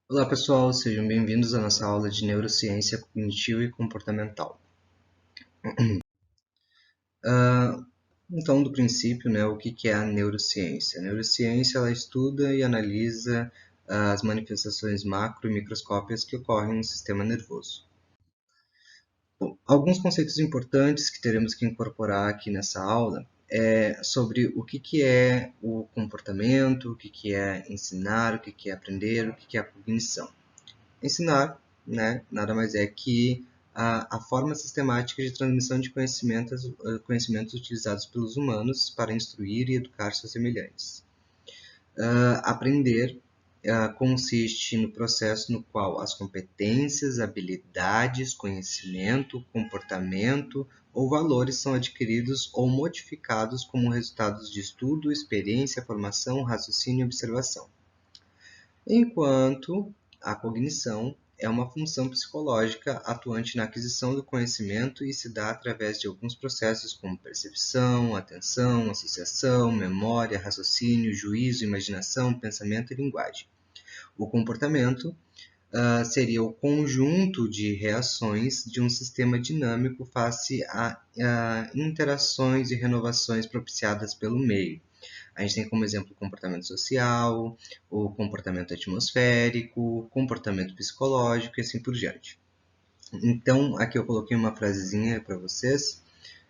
Olá pessoal, sejam bem-vindos à nossa aula de Neurociência Cognitiva e Comportamental. Ah, então, do princípio, né, o que é a neurociência? A neurociência ela estuda e analisa as manifestações macro e microscópicas que ocorrem no sistema nervoso. Bom, alguns conceitos importantes que teremos que incorporar aqui nessa aula é sobre o que é o comportamento, o que é ensinar, o que é aprender, o que é a cognição. Ensinar, né, nada mais é que a forma sistemática de transmissão de conhecimentos utilizados pelos humanos para instruir e educar seus semelhantes. Aprender consiste no processo no qual as competências, habilidades, conhecimento, comportamento ou valores são adquiridos ou modificados como resultados de estudo, experiência, formação, raciocínio e observação. Enquanto a cognição é uma função psicológica atuante na aquisição do conhecimento e se dá através de alguns processos como percepção, atenção, associação, memória, raciocínio, juízo, imaginação, pensamento e linguagem. O comportamento seria o conjunto de reações de um sistema dinâmico face a interações e renovações propiciadas pelo meio. A gente tem como exemplo o comportamento social, o comportamento atmosférico, o comportamento psicológico e assim por diante. Então, aqui eu coloquei uma frasezinha para vocês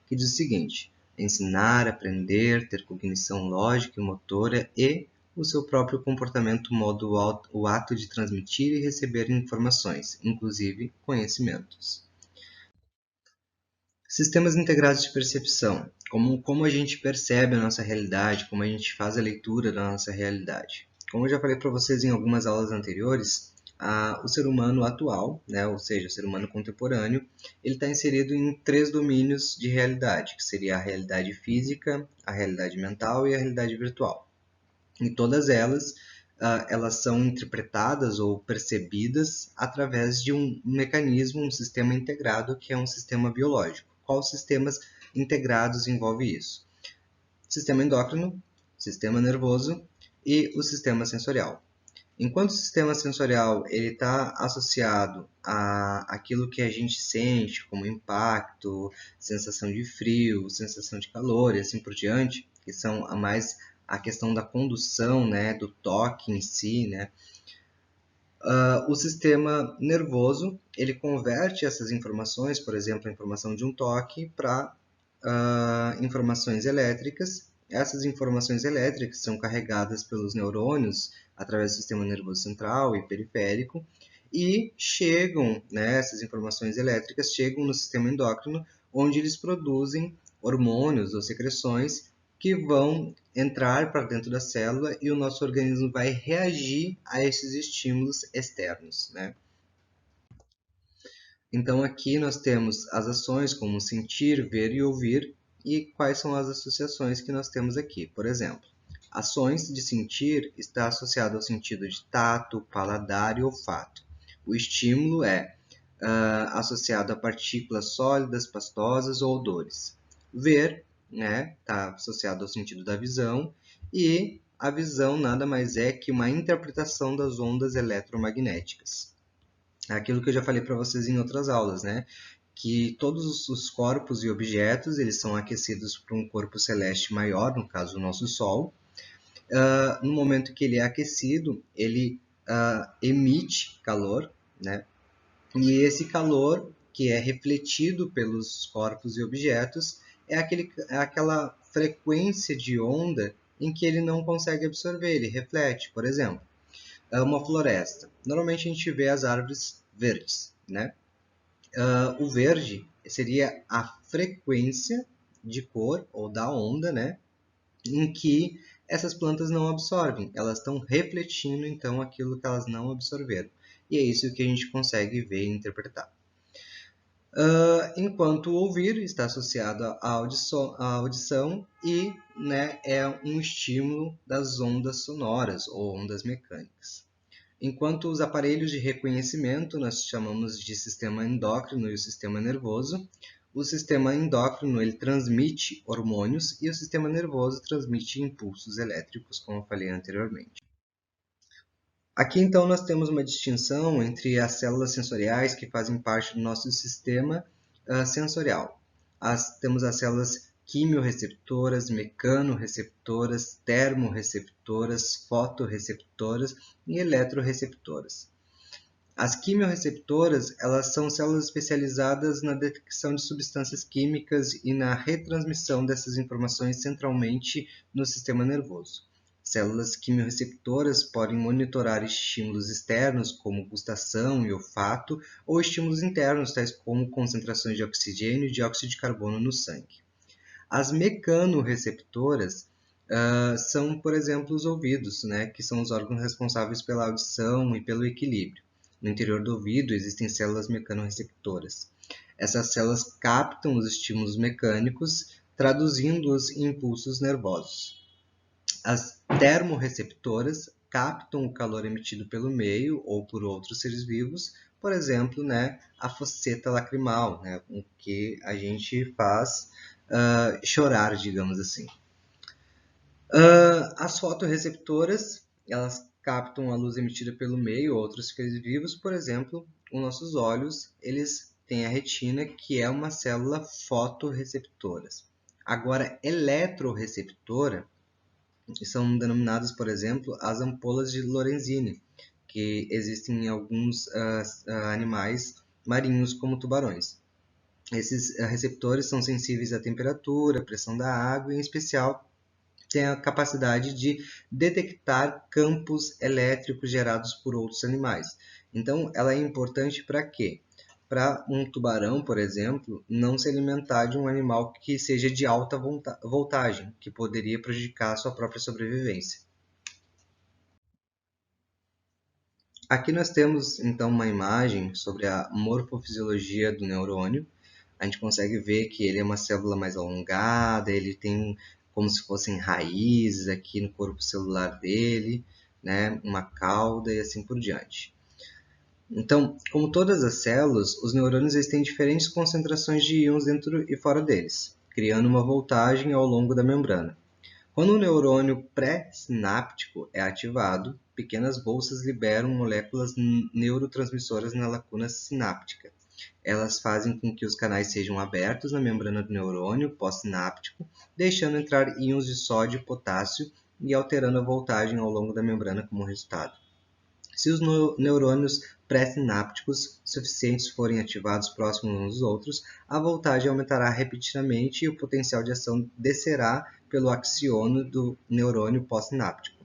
que diz o seguinte: ensinar, aprender, ter cognição lógica e motora e o seu próprio comportamento modo o ato de transmitir e receber informações, inclusive conhecimentos. Sistemas integrados de percepção. Como a gente percebe a nossa realidade, como a gente faz a leitura da nossa realidade. Como eu já falei para vocês em algumas aulas anteriores, o ser humano atual, né, ou seja, o ser humano contemporâneo, ele está inserido em três domínios de realidade, que seria a realidade física, a realidade mental e a realidade virtual. E todas elas são interpretadas ou percebidas através de um mecanismo, um sistema integrado, que é um sistema biológico. Quais sistemas integrados envolve isso? Sistema endócrino, sistema nervoso e o sistema sensorial. Enquanto o sistema sensorial ele está associado a aquilo que a gente sente, como impacto, sensação de frio, sensação de calor e assim por diante, que são a questão da condução, né, do toque em si, né. O sistema nervoso ele converte essas informações, por exemplo, a informação de um toque, para informações elétricas. Essas informações elétricas são carregadas pelos neurônios através do sistema nervoso central e periférico e chegam, né, essas informações elétricas chegam no sistema endócrino, onde eles produzem hormônios ou secreções que vão entrar para dentro da célula e o nosso organismo vai reagir a esses estímulos externos, né? Então aqui nós temos as ações como sentir, ver e ouvir e quais são as associações que nós temos aqui. Por exemplo, ações de sentir está associado ao sentido de tato, paladar e olfato. O estímulo é associado a partículas sólidas, pastosas ou odores. Ver, né, está associado ao sentido da visão e a visão nada mais é que uma interpretação das ondas eletromagnéticas. Aquilo que eu já falei para vocês em outras aulas, né? Que todos os corpos e objetos eles são aquecidos por um corpo celeste maior, no caso o nosso Sol. No momento que ele é aquecido, ele emite calor, né? E esse calor que é refletido pelos corpos e objetos é aquela frequência de onda em que ele não consegue absorver, ele reflete. Por exemplo, uma floresta. Normalmente a gente vê as árvores verdes, né? O verde seria a frequência de cor ou da onda, né? Em que essas plantas não absorvem, elas estão refletindo então aquilo que elas não absorveram. E é isso que a gente consegue ver e interpretar. Enquanto o ouvir está associado à audição e, né, é um estímulo das ondas sonoras ou ondas mecânicas. Enquanto os aparelhos de reconhecimento nós chamamos de sistema endócrino e o sistema nervoso, o sistema endócrino ele transmite hormônios e o sistema nervoso transmite impulsos elétricos, como eu falei anteriormente. Aqui, então, nós temos uma distinção entre as células sensoriais que fazem parte do nosso sistema sensorial. Temos as células quimiorreceptoras, mecanorreceptoras, termorreceptoras, fotorreceptoras e eletroreceptoras. As quimiorreceptoras, elas são células especializadas na detecção de substâncias químicas e na retransmissão dessas informações centralmente no sistema nervoso. Células quimiorreceptoras podem monitorar estímulos externos, como gustação e olfato, ou estímulos internos, tais como concentrações de oxigênio e dióxido de carbono no sangue. As mecanorreceptoras são, por exemplo, os ouvidos, né, que são os órgãos responsáveis pela audição e pelo equilíbrio. No interior do ouvido existem células mecanorreceptoras. Essas células captam os estímulos mecânicos, traduzindo-os em impulsos nervosos. As termorreceptoras captam o calor emitido pelo meio ou por outros seres vivos, por exemplo, né, a fosseta lacrimal, né, com que a gente faz chorar, digamos assim. As fotorreceptoras, elas captam a luz emitida pelo meio ou outros seres vivos, por exemplo, os nossos olhos, eles têm a retina, que é uma célula fotorreceptora. Agora, eletroreceptora são denominadas, por exemplo, as ampolas de Lorenzini, que existem em alguns animais marinhos, como tubarões. Esses receptores são sensíveis à temperatura, à pressão da água e, em especial, têm a capacidade de detectar campos elétricos gerados por outros animais. Então, ela é importante para quê? Para um tubarão, por exemplo, não se alimentar de um animal que seja de alta voltagem, que poderia prejudicar a sua própria sobrevivência. Aqui nós temos, então, uma imagem sobre a morfofisiologia do neurônio. A gente consegue ver que ele é uma célula mais alongada, ele tem como se fossem raízes aqui no corpo celular dele, né? Uma cauda e assim por diante. Então, como todas as células, os neurônios têm diferentes concentrações de íons dentro e fora deles, criando uma voltagem ao longo da membrana. Quando o neurônio pré-sináptico é ativado, pequenas bolsas liberam moléculas neurotransmissoras na lacuna sináptica. Elas fazem com que os canais sejam abertos na membrana do neurônio pós-sináptico, deixando entrar íons de sódio e potássio e alterando a voltagem ao longo da membrana como resultado. Se os neurônios pré-sinápticos suficientes forem ativados próximos uns dos outros, a voltagem aumentará repetidamente e o potencial de ação descerá pelo axônio do neurônio pós-sináptico.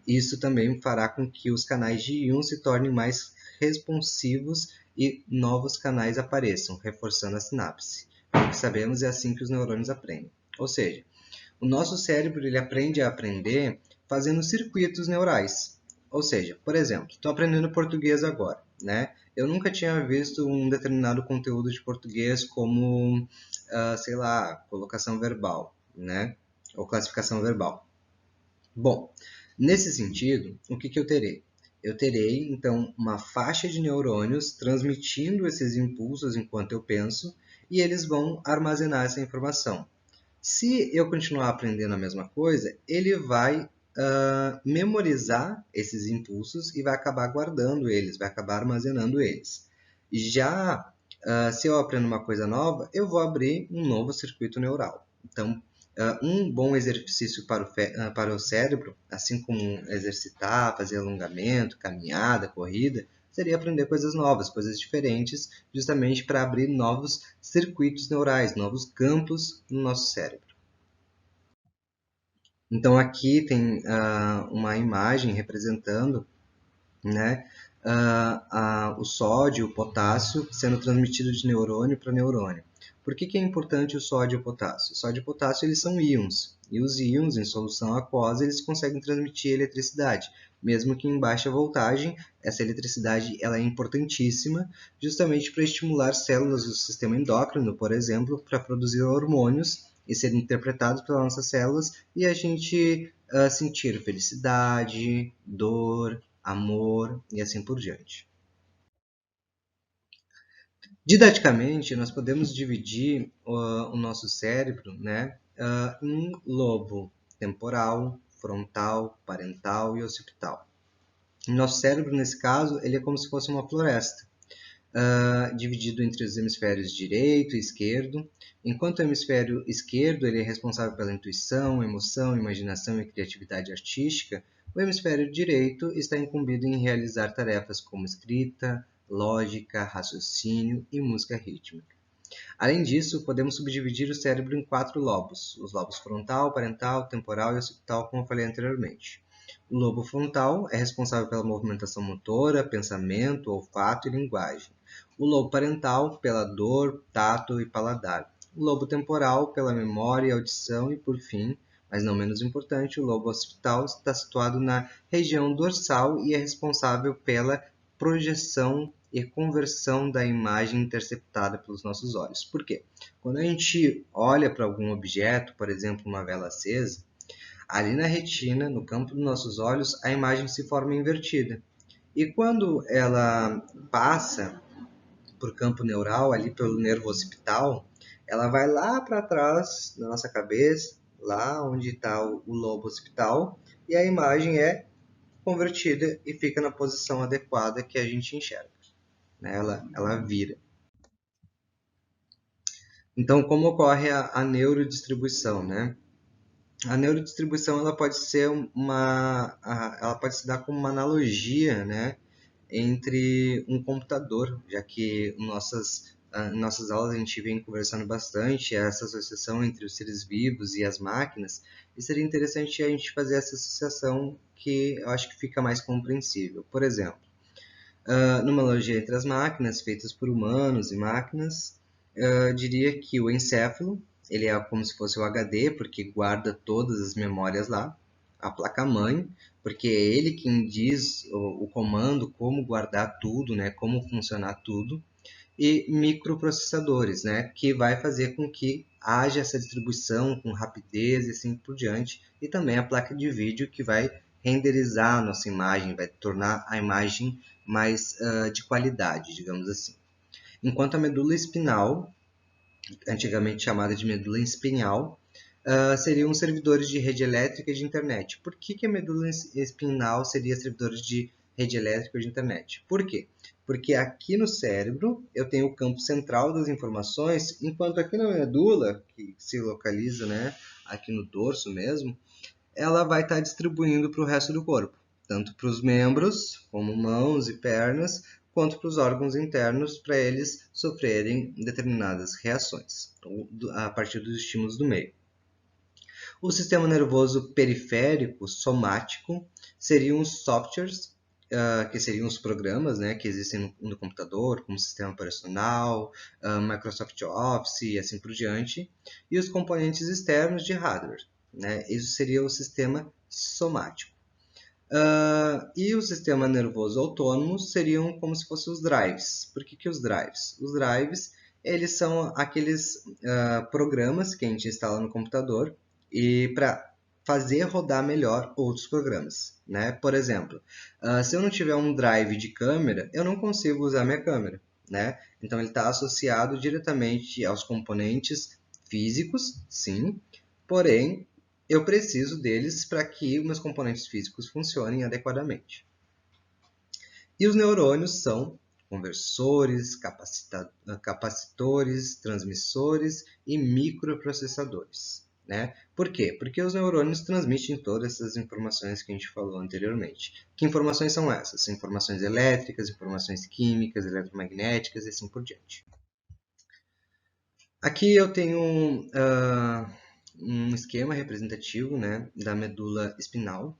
Isso também fará com que os canais de íons se tornem mais responsivos e novos canais apareçam, reforçando a sinapse. O que sabemos é assim que os neurônios aprendem. Ou seja, o nosso cérebro ele aprende a aprender fazendo circuitos neurais. Ou seja, por exemplo, estou aprendendo português agora, né? Eu nunca tinha visto um determinado conteúdo de português como, sei lá, colocação verbal, né? Ou classificação verbal. Bom, nesse sentido, o que eu terei? Eu terei, então, uma faixa de neurônios transmitindo esses impulsos enquanto eu penso, e eles vão armazenar essa informação. Se eu continuar aprendendo a mesma coisa, ele vai memorizar esses impulsos e vai acabar guardando eles, vai acabar armazenando eles. Já se eu aprendo uma coisa nova, eu vou abrir um novo circuito neural. Então, um bom exercício para o cérebro, assim como exercitar, fazer alongamento, caminhada, corrida, seria aprender coisas novas, coisas diferentes, justamente para abrir novos circuitos neurais, novos campos no nosso cérebro. Então aqui tem uma imagem representando, né, o sódio, o potássio sendo transmitido de neurônio para neurônio. Por que é importante o sódio e o potássio? O sódio e o potássio eles são íons, e os íons em solução aquosa eles conseguem transmitir eletricidade, mesmo que em baixa voltagem. Essa eletricidade ela é importantíssima justamente para estimular células do sistema endócrino, por exemplo, para produzir hormônios e serem interpretados pelas nossas células e a gente sentir felicidade, dor, amor e assim por diante. Didaticamente, nós podemos dividir o nosso cérebro, né, em lobo temporal, frontal, parental e occipital. Nosso cérebro, nesse caso, ele é como se fosse uma floresta, dividido entre os hemisférios direito e esquerdo. Enquanto o hemisfério esquerdo ele é responsável pela intuição, emoção, imaginação e criatividade artística, o hemisfério direito está incumbido em realizar tarefas como escrita, lógica, raciocínio e música rítmica. Além disso, podemos subdividir o cérebro em 4 lobos: os lobos frontal, parental, temporal e occipital, como eu falei anteriormente. O lobo frontal é responsável pela movimentação motora, pensamento, olfato e linguagem. O lobo parental pela dor, tato e paladar. O lobo temporal pela memória, audição e, por fim, mas não menos importante, o lobo occipital está situado na região dorsal e é responsável pela projeção e conversão da imagem interceptada pelos nossos olhos. Por quê? Quando a gente olha para algum objeto, por exemplo, uma vela acesa, ali na retina, no campo dos nossos olhos, a imagem se forma invertida. E quando ela passa por campo neural, ali pelo nervo occipital, ela vai lá para trás da nossa cabeça, lá onde está o lobo occipital, e a imagem é convertida e fica na posição adequada que a gente enxerga. Ela vira. Então, como ocorre a neurodistribuição, né? A neurodistribuição ela pode ser ela pode se dar como uma analogia, né, entre um computador, já que em nossas aulas a gente vem conversando bastante essa associação entre os seres vivos e as máquinas, e seria interessante a gente fazer essa associação que eu acho que fica mais compreensível. Por exemplo, numa analogia entre as máquinas, feitas por humanos e máquinas, diria que o encéfalo, ele é como se fosse o HD, porque guarda todas as memórias lá. A placa-mãe, porque é ele quem diz o comando, como guardar tudo, né, como funcionar tudo. E microprocessadores, né, que vai fazer com que haja essa distribuição com rapidez e assim por diante. E também a placa de vídeo, que vai renderizar a nossa imagem, vai tornar a imagem mais de qualidade, digamos assim. Enquanto a medula espinhal, antigamente chamada de medula espinhal, seriam servidores de rede elétrica e de internet. Por que a medula espinhal seria servidores de rede elétrica e de internet? Por quê? Porque aqui no cérebro eu tenho o campo central das informações, enquanto aqui na medula, que se localiza, né, aqui no dorso mesmo, ela vai estar distribuindo para o resto do corpo, tanto para os membros, como mãos e pernas, quanto para os órgãos internos, para eles sofrerem determinadas reações a partir dos estímulos do meio. O sistema nervoso periférico, somático, seriam os softwares, que seriam os programas, né, que existem no computador, como sistema operacional, Microsoft Office e assim por diante, e os componentes externos de hardware, né? Isso seria o sistema somático. E o sistema nervoso autônomo seriam como se fossem os drives. Por que os drives? Os drives, eles são aqueles programas que a gente instala no computador e para fazer rodar melhor outros programas, né? Por exemplo, se eu não tiver um drive de câmera, eu não consigo usar minha câmera, né? Então ele está associado diretamente aos componentes físicos, sim, porém eu preciso deles para que meus componentes físicos funcionem adequadamente. E os neurônios são conversores, capacitores, transmissores e microprocessadores, né? Por quê? Porque os neurônios transmitem todas essas informações que a gente falou anteriormente. Que informações são essas? São informações elétricas, informações químicas, eletromagnéticas e assim por diante. Aqui eu tenho um esquema representativo, né, da medula espinal.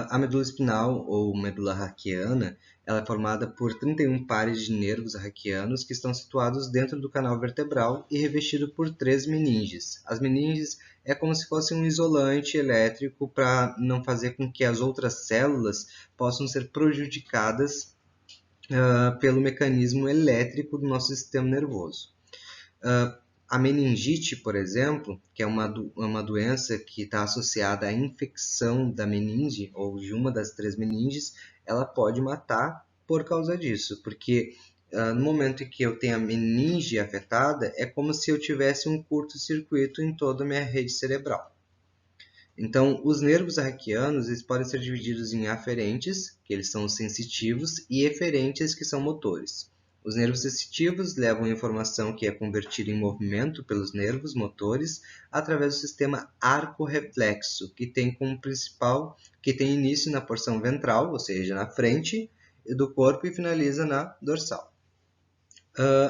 A medula espinal, ou medula arqueana, ela é formada por 31 pares de nervos arqueanos que estão situados dentro do canal vertebral e revestido por 3 meninges. As meninges é como se fosse um isolante elétrico para não fazer com que as outras células possam ser prejudicadas pelo mecanismo elétrico do nosso sistema nervoso. A meningite, por exemplo, que é uma doença que está associada à infecção da meninge, ou de uma das 3 meninges, ela pode matar por causa disso, porque no momento em que eu tenho a meninge afetada, é como se eu tivesse um curto-circuito em toda a minha rede cerebral. Então, os nervos arqueanos eles podem ser divididos em aferentes, que eles são os sensitivos, e eferentes, que são motores. Os nervos sensitivos levam a informação que é convertida em movimento pelos nervos motores através do sistema arco-reflexo, que tem início na porção ventral, ou seja, na frente do corpo, e finaliza na dorsal.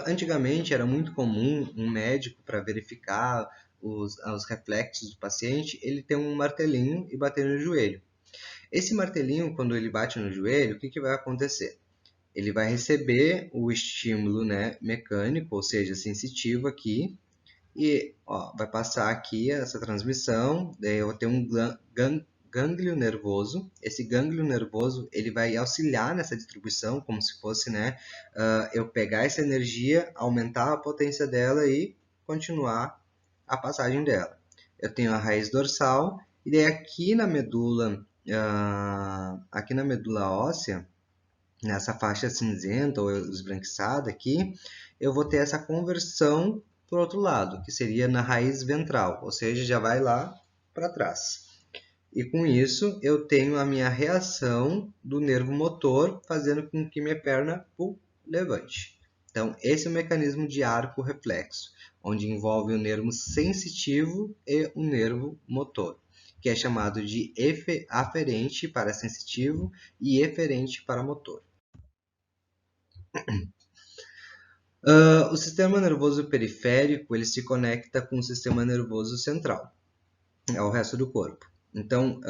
Antigamente era muito comum um médico, para verificar os reflexos do paciente, ele ter um martelinho e bater no joelho. Esse martelinho, quando ele bate no joelho, o que vai acontecer? Ele vai receber o estímulo, né, mecânico, ou seja, sensitivo aqui, e vai passar aqui essa transmissão, daí eu vou ter um gânglio nervoso. Esse gânglio nervoso ele vai auxiliar nessa distribuição, como se fosse, né, eu pegar essa energia, aumentar a potência dela e continuar a passagem dela. Eu tenho a raiz dorsal, e daí aqui na medula óssea, nessa faixa cinzenta ou esbranquiçada aqui, eu vou ter essa conversão para o outro lado, que seria na raiz ventral, ou seja, já vai lá para trás. E com isso eu tenho a minha reação do nervo motor fazendo com que minha perna levante. Então, esse é o mecanismo de arco reflexo, onde envolve o nervo sensitivo e o nervo motor, que é chamado de aferente para sensitivo e eferente para motor. O sistema nervoso periférico ele se conecta com o sistema nervoso central, ao resto do corpo. Então,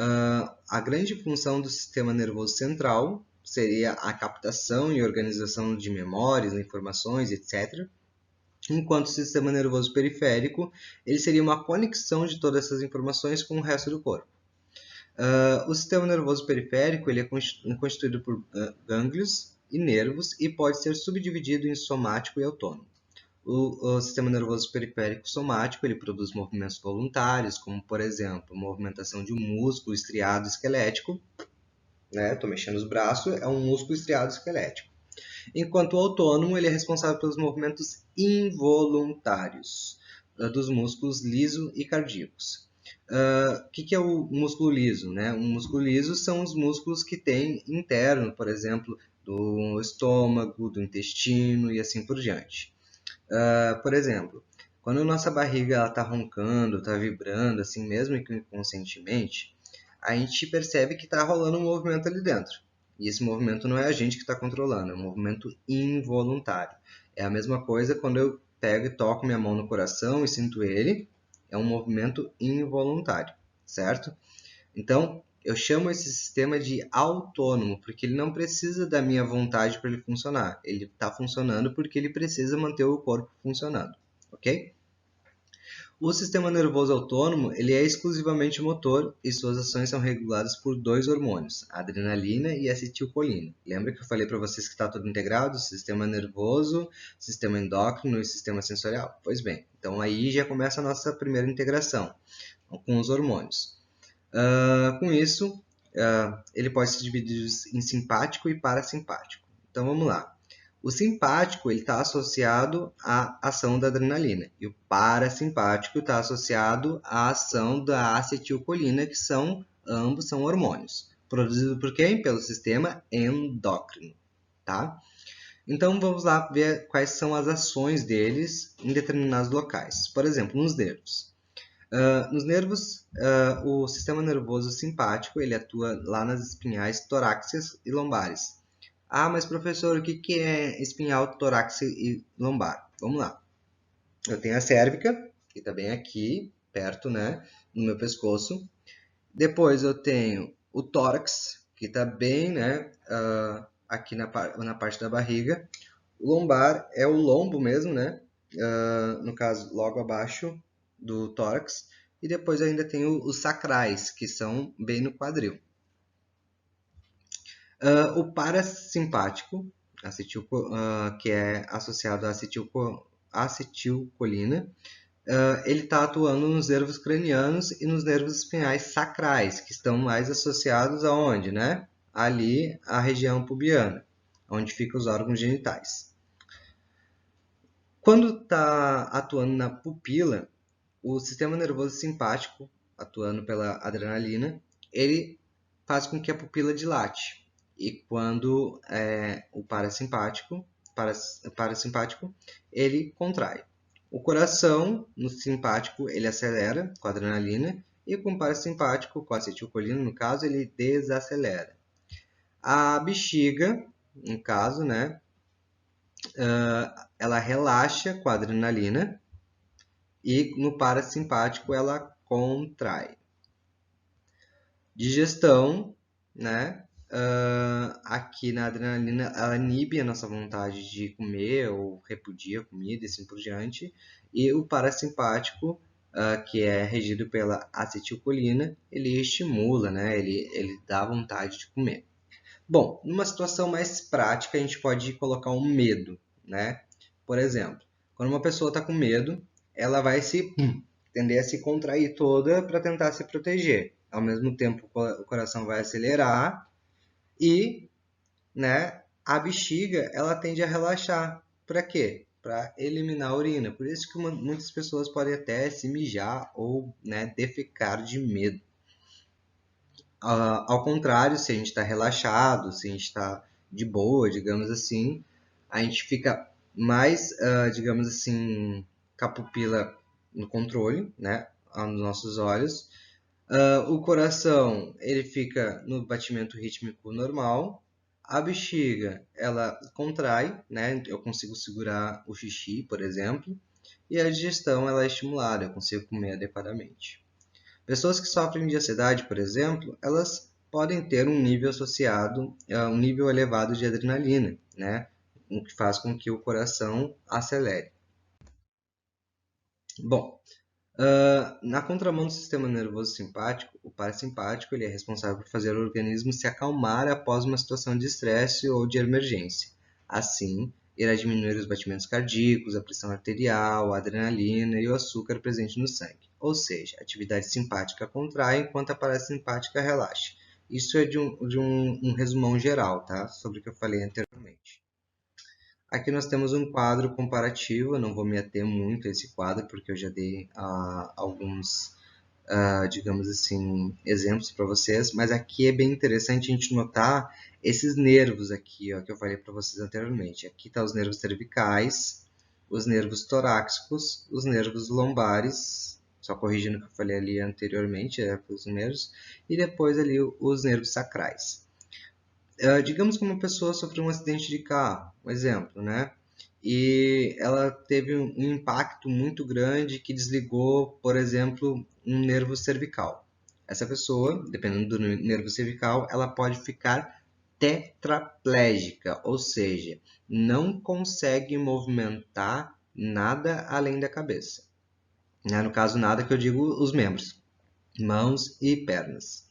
a grande função do sistema nervoso central seria a captação e organização de memórias, informações, etc. Enquanto o sistema nervoso periférico ele seria uma conexão de todas essas informações com o resto do corpo. O sistema nervoso periférico ele é constituído por gânglios e nervos e pode ser subdividido em somático e autônomo. O sistema nervoso periférico somático ele produz movimentos voluntários, como, por exemplo, movimentação de um músculo estriado esquelético. Estou mexendo os braços, é um músculo estriado esquelético. Enquanto o autônomo ele é responsável pelos movimentos involuntários dos músculos liso e cardíacos. O que é o músculo liso? O músculo liso são os músculos que tem interno, por exemplo, do estômago, do intestino e assim por diante. Por exemplo, quando a nossa barriga está roncando, está vibrando, assim mesmo que inconscientemente, a gente percebe que está rolando um movimento ali dentro. E esse movimento não é a gente que está controlando, é um movimento involuntário. É a mesma coisa quando eu pego e toco minha mão no coração e sinto ele, é um movimento involuntário, certo? Então, eu chamo esse sistema de autônomo, porque ele não precisa da minha vontade para ele funcionar. Ele está funcionando porque ele precisa manter o corpo funcionando, ok? O sistema nervoso autônomo ele é exclusivamente motor e suas ações são reguladas por dois hormônios, a adrenalina e a acetilcolina. Lembra que eu falei para vocês que está tudo integrado? Sistema nervoso, sistema endócrino e sistema sensorial? Pois bem, então aí já começa a nossa primeira integração com os hormônios. Com isso, ele pode ser dividido em simpático e parasimpático. Então vamos lá. O simpático está associado à ação da adrenalina e o parasimpático está associado à ação da acetilcolina, que ambos são hormônios, produzidos por quem? Pelo sistema endócrino. Tá? Então vamos lá ver quais são as ações deles em determinados locais. Por exemplo, nos nervos. Nos nervos, o sistema nervoso simpático ele atua lá nas espinhais torácicas e lombares. Mas professor, o que é espinhal torácica e lombar? Vamos lá. Eu tenho a cérvica, que está bem aqui, perto, né, no meu pescoço. Depois eu tenho o tórax, que está bem, né, aqui na parte da barriga. O lombar é o lombo mesmo, né, no caso, logo abaixo do tórax. E depois ainda tenho os sacrais, que são bem no quadril. O parasimpático, que é associado à acetilcolina, ele está atuando nos nervos cranianos e nos nervos espinhais sacrais, que estão mais associados aonde, né? Ali, a região pubiana, onde ficam os órgãos genitais. Quando está atuando na pupila, o sistema nervoso simpático atuando pela adrenalina, ele faz com que a pupila dilate. E quando o parasimpático, ele contrai. O coração, no simpático, ele acelera com a adrenalina, e com o parasimpático, com a acetilcolina, no caso, ele desacelera. A bexiga, no caso, né, ela relaxa com a adrenalina, e no parasimpático ela contrai. Digestão, né? Aqui na adrenalina, ela inibe a nossa vontade de comer ou repudia a comida e assim por diante. E o parasimpático, que é regido pela acetilcolina, ele estimula, né? Ele dá vontade de comer. Bom, numa situação mais prática, a gente pode colocar um medo, né? Por exemplo, quando uma pessoa está com medo, ela vai tender a se contrair toda para tentar se proteger. Ao mesmo tempo, o coração vai acelerar e, né, a bexiga ela tende a relaxar. Para quê? Para eliminar a urina. Por isso que muitas pessoas podem até se mijar ou, né, defecar de medo. Ao contrário, se a gente está relaxado, se a gente está de boa, digamos assim, a gente fica mais, digamos assim, com a pupila no controle, né, nos nossos olhos. O coração, ele fica no batimento rítmico normal. A bexiga, ela contrai, né, eu consigo segurar o xixi, por exemplo. E a digestão, ela é estimulada, eu consigo comer adequadamente. Pessoas que sofrem de ansiedade, por exemplo, elas podem ter um nível associado a um nível elevado de adrenalina, né? O que faz com que o coração acelere. Bom, na contramão do sistema nervoso simpático, o parasimpático ele é responsável por fazer o organismo se acalmar após uma situação de estresse ou de emergência. Assim, irá diminuir os batimentos cardíacos, a pressão arterial, a adrenalina e o açúcar presente no sangue. Ou seja, a atividade simpática contrai enquanto a parasimpática relaxa. Isso é de um resumão geral, tá? Sobre o que eu falei anteriormente. Aqui nós temos um quadro comparativo, eu não vou me ater muito a esse quadro, porque eu já dei alguns, digamos assim, exemplos para vocês, mas aqui é bem interessante a gente notar esses nervos aqui, ó, que eu falei para vocês anteriormente. Aqui estão os nervos cervicais, os nervos torácicos, os nervos lombares, só corrigindo o que eu falei ali anteriormente, os nervos, e depois ali os nervos sacrais. Digamos que uma pessoa sofreu um acidente de carro, um exemplo, né? E ela teve um impacto muito grande que desligou, por exemplo, um nervo cervical. Essa pessoa, dependendo do nervo cervical, ela pode ficar tetraplégica, ou seja, não consegue movimentar nada além da cabeça. No caso, nada que eu digo os membros, mãos e pernas.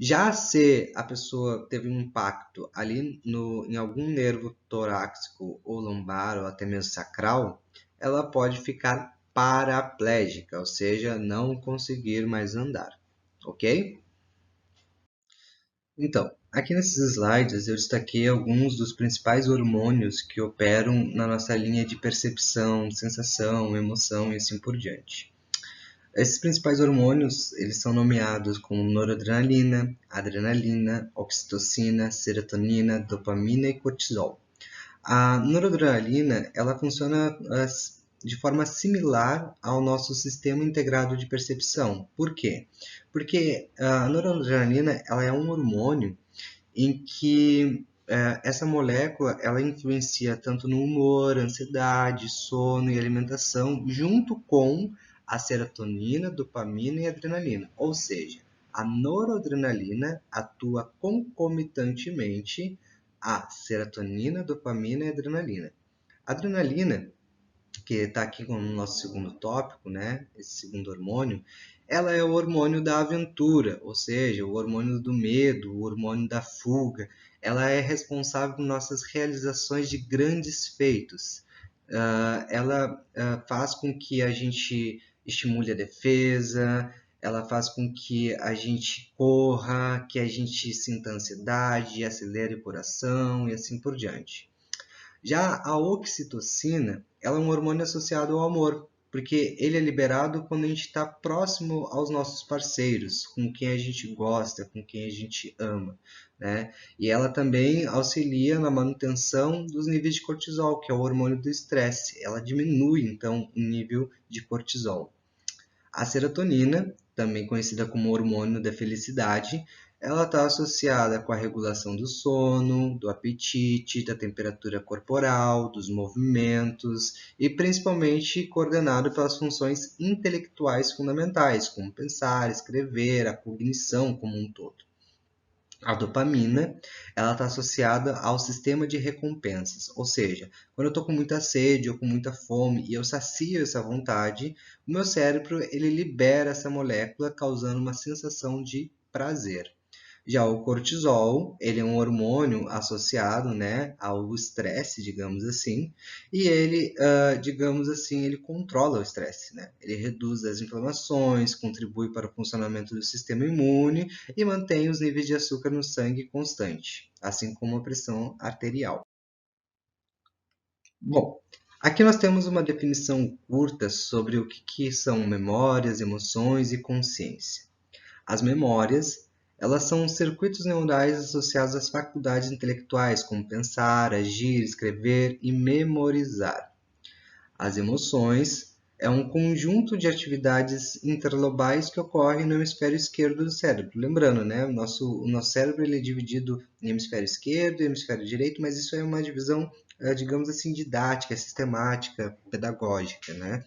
Já se a pessoa teve um impacto ali em algum nervo torácico ou lombar ou até mesmo sacral, ela pode ficar paraplégica, ou seja, não conseguir mais andar, ok? Então, aqui nesses slides eu destaquei alguns dos principais hormônios que operam na nossa linha de percepção, sensação, emoção e assim por diante. Esses principais hormônios, eles são nomeados como noradrenalina, adrenalina, oxitocina, serotonina, dopamina e cortisol. A noradrenalina, ela funciona de forma similar ao nosso sistema integrado de percepção. Por quê? Porque a noradrenalina, ela é um hormônio em que essa molécula ela influencia tanto no humor, ansiedade, sono e alimentação, junto com a serotonina, dopamina e adrenalina. Ou seja, a noradrenalina atua concomitantemente à serotonina, dopamina e adrenalina. A adrenalina, que está aqui como nosso segundo tópico, né? Esse segundo hormônio, ela é o hormônio da aventura, ou seja, o hormônio do medo, o hormônio da fuga. Ela é responsável por nossas realizações de grandes feitos. Ela faz com que a gente estimule a defesa, ela faz com que a gente corra, que a gente sinta ansiedade, acelere o coração e assim por diante. Já a oxitocina, ela é um hormônio associado ao amor. porque ele é liberado quando a gente está próximo aos nossos parceiros, com quem a gente gosta, com quem a gente ama, né? E ela também auxilia na manutenção dos níveis de cortisol, que é o hormônio do estresse. Ela diminui, então, o nível de cortisol. A serotonina, também conhecida como hormônio da felicidade, ela está associada com a regulação do sono, do apetite, da temperatura corporal, dos movimentos e principalmente coordenado pelas funções intelectuais fundamentais, como pensar, escrever, a cognição como um todo. A dopamina, ela está associada ao sistema de recompensas, ou seja, quando eu estou com muita sede ou com muita fome e eu sacio essa vontade, o meu cérebro ele libera essa molécula, causando uma sensação de prazer. Já o cortisol, ele é um hormônio associado, né, ao estresse, digamos assim, e ele, digamos assim, ele controla o estresse, né? Ele reduz as inflamações, contribui para o funcionamento do sistema imune e mantém os níveis de açúcar no sangue constante, assim como a pressão arterial. Bom, aqui nós temos uma definição curta sobre o que são memórias, emoções e consciência. As memórias, elas são circuitos neurais associados às faculdades intelectuais, como pensar, agir, escrever e memorizar. As emoções é um conjunto de atividades interlobais que ocorrem no hemisfério esquerdo do cérebro. Lembrando, né, o nosso cérebro ele é dividido em hemisfério esquerdo e hemisfério direito, mas isso é uma divisão, digamos assim, didática, sistemática, pedagógica, né?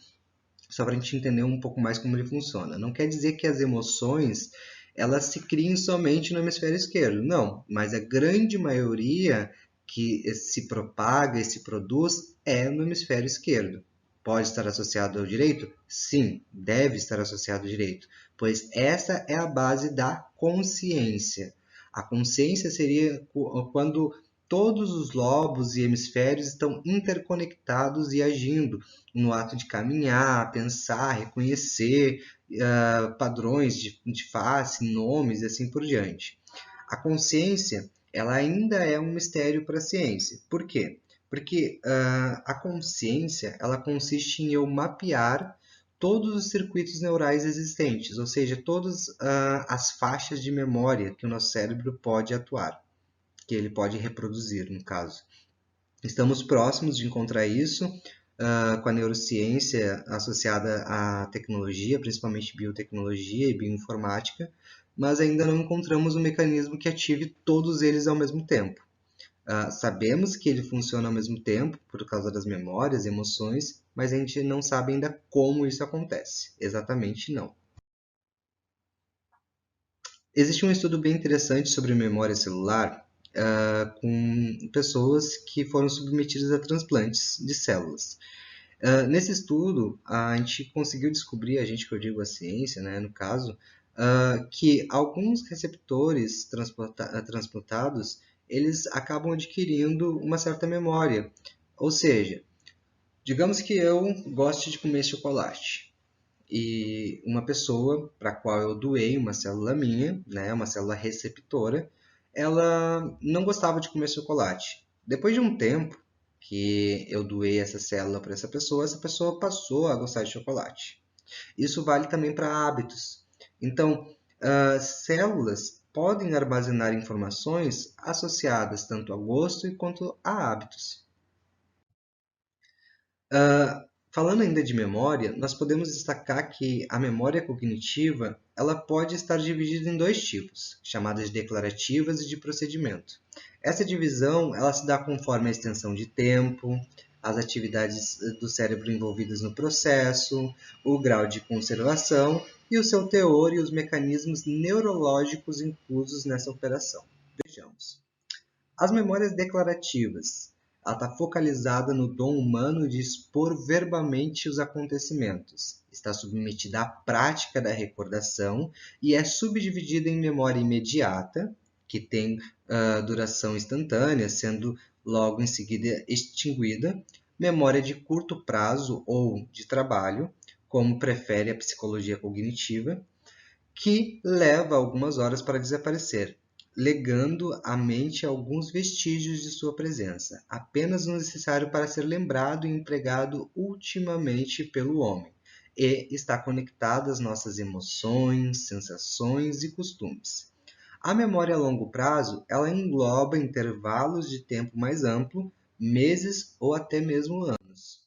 Só para a gente entender um pouco mais como ele funciona. Não quer dizer que as emoções elas se criem somente no hemisfério esquerdo, não, mas a grande maioria que se propaga e se produz é no hemisfério esquerdo. Pode estar associado ao direito? Sim, deve estar associado ao direito, pois essa é a base da consciência. A consciência seria quando todos os lobos e hemisférios estão interconectados e agindo no ato de caminhar, pensar, reconhecer padrões de face, nomes e assim por diante. A consciência ela ainda é um mistério para a ciência. Por quê? Porque a consciência ela consiste em eu mapear todos os circuitos neurais existentes, ou seja, todas as faixas de memória que o nosso cérebro pode atuar, que ele pode reproduzir, no caso. Estamos próximos de encontrar isso com a neurociência associada à tecnologia, principalmente biotecnologia e bioinformática, mas ainda não encontramos um mecanismo que ative todos eles ao mesmo tempo. Sabemos que ele funciona ao mesmo tempo por causa das memórias, emoções, mas a gente não sabe ainda como isso acontece. Exatamente não. Existe um estudo bem interessante sobre memória celular com pessoas que foram submetidas a transplantes de células. Nesse estudo, a gente conseguiu descobrir, a gente que eu digo a ciência, né, no caso, que alguns receptores transplantados, eles acabam adquirindo uma certa memória. Ou seja, digamos que eu goste de comer chocolate e uma pessoa para a qual eu doei uma célula minha, né, uma célula receptora, ela não gostava de comer chocolate. Depois de um tempo que eu doei essa célula para essa pessoa passou a gostar de chocolate. Isso vale também para hábitos. Então, células podem armazenar informações associadas tanto a gosto quanto a hábitos. Falando ainda de memória, nós podemos destacar que a memória cognitiva ela pode estar dividida em dois tipos, chamadas de declarativas e de procedimento. Essa divisão ela se dá conforme a extensão de tempo, as atividades do cérebro envolvidas no processo, o grau de conservação e o seu teor e os mecanismos neurológicos inclusos nessa operação. Vejamos. As memórias declarativas. Ela está focalizada no dom humano de expor verbalmente os acontecimentos. Está submetida à prática da recordação e é subdividida em memória imediata, que tem duração instantânea, sendo logo em seguida extinguida, memória de curto prazo ou de trabalho, como prefere a psicologia cognitiva, que leva algumas horas para desaparecer. legando à mente alguns vestígios de sua presença, apenas o necessário para ser lembrado e empregado ultimamente pelo homem, e está conectado às nossas emoções, sensações e costumes. A memória a longo prazo, ela engloba intervalos de tempo mais amplo, meses ou até mesmo anos.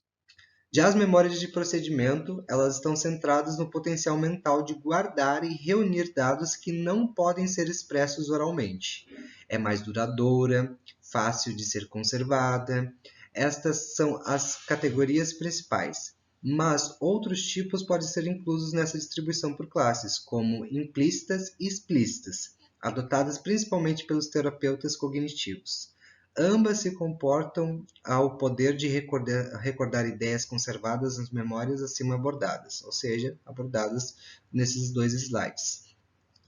Já as memórias de procedimento, elas estão centradas no potencial mental de guardar e reunir dados que não podem ser expressos oralmente. É mais duradoura, fácil de ser conservada. Estas são as categorias principais. Mas outros tipos podem ser inclusos nessa distribuição por classes, como implícitas e explícitas, adotadas principalmente pelos terapeutas cognitivos. Ambas se comportam ao poder de recordar ideias conservadas nas memórias acima abordadas, ou seja, abordadas nesses dois slides.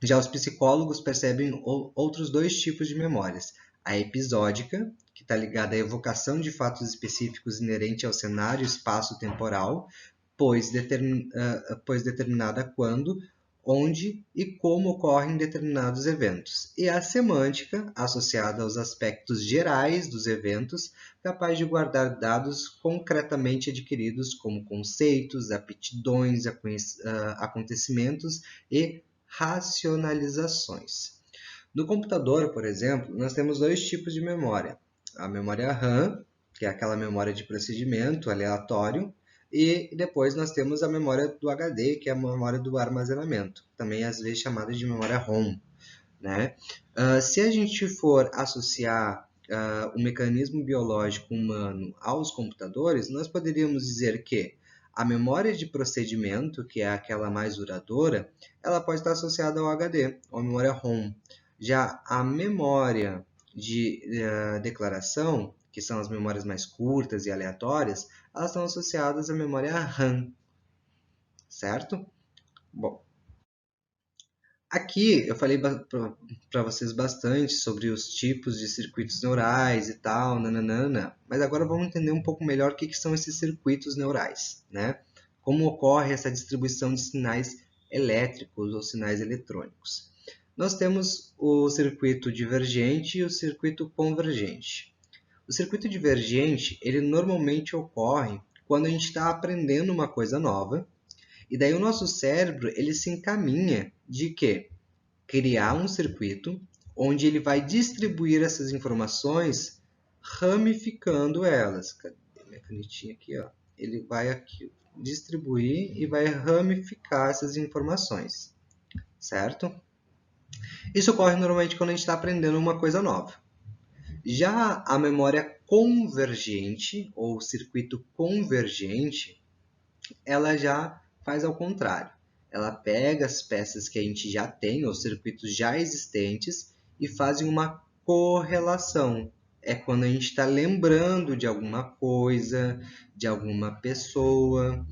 Já os psicólogos percebem outros dois tipos de memórias: a episódica, que está ligada à evocação de fatos específicos inerente ao cenário espaço-temporal, pois determinada quando, onde e como ocorrem determinados eventos, e a semântica, associada aos aspectos gerais dos eventos, capaz de guardar dados concretamente adquiridos como conceitos, aptidões, acontecimentos e racionalizações. No computador, por exemplo, nós temos dois tipos de memória: a memória RAM, que é aquela memória de procedimento aleatório, e depois nós temos a memória do HD, que é a memória do armazenamento, também às vezes chamada de memória ROM, né? Se a gente for associar o mecanismo biológico humano aos computadores, nós poderíamos dizer que a memória de procedimento, que é aquela mais duradoura, ela pode estar associada ao HD, ou à memória ROM. Já a memória de declaração, que são as memórias mais curtas e aleatórias, elas estão associadas à memória RAM, certo? Bom, aqui eu falei para vocês bastante sobre os tipos de circuitos neurais e tal, nananana, mas agora vamos entender um pouco melhor o que são esses circuitos neurais, né? Como ocorre essa distribuição de sinais elétricos ou sinais eletrônicos. Nós temos o circuito divergente e o circuito convergente. O circuito divergente, ele normalmente ocorre quando a gente está aprendendo uma coisa nova, e daí o nosso cérebro, ele se encaminha de que criar um circuito onde ele vai distribuir essas informações, ramificando elas. Cadê minha canetinha aqui, ó? Ele vai aqui distribuir e vai ramificar essas informações, certo? Isso ocorre normalmente quando a gente está aprendendo uma coisa nova. Já a memória convergente, ou circuito convergente, ela já faz ao contrário. Ela pega as peças que a gente já tem, os circuitos já existentes, e fazem uma correlação. É quando a gente está lembrando de alguma coisa, de alguma pessoa,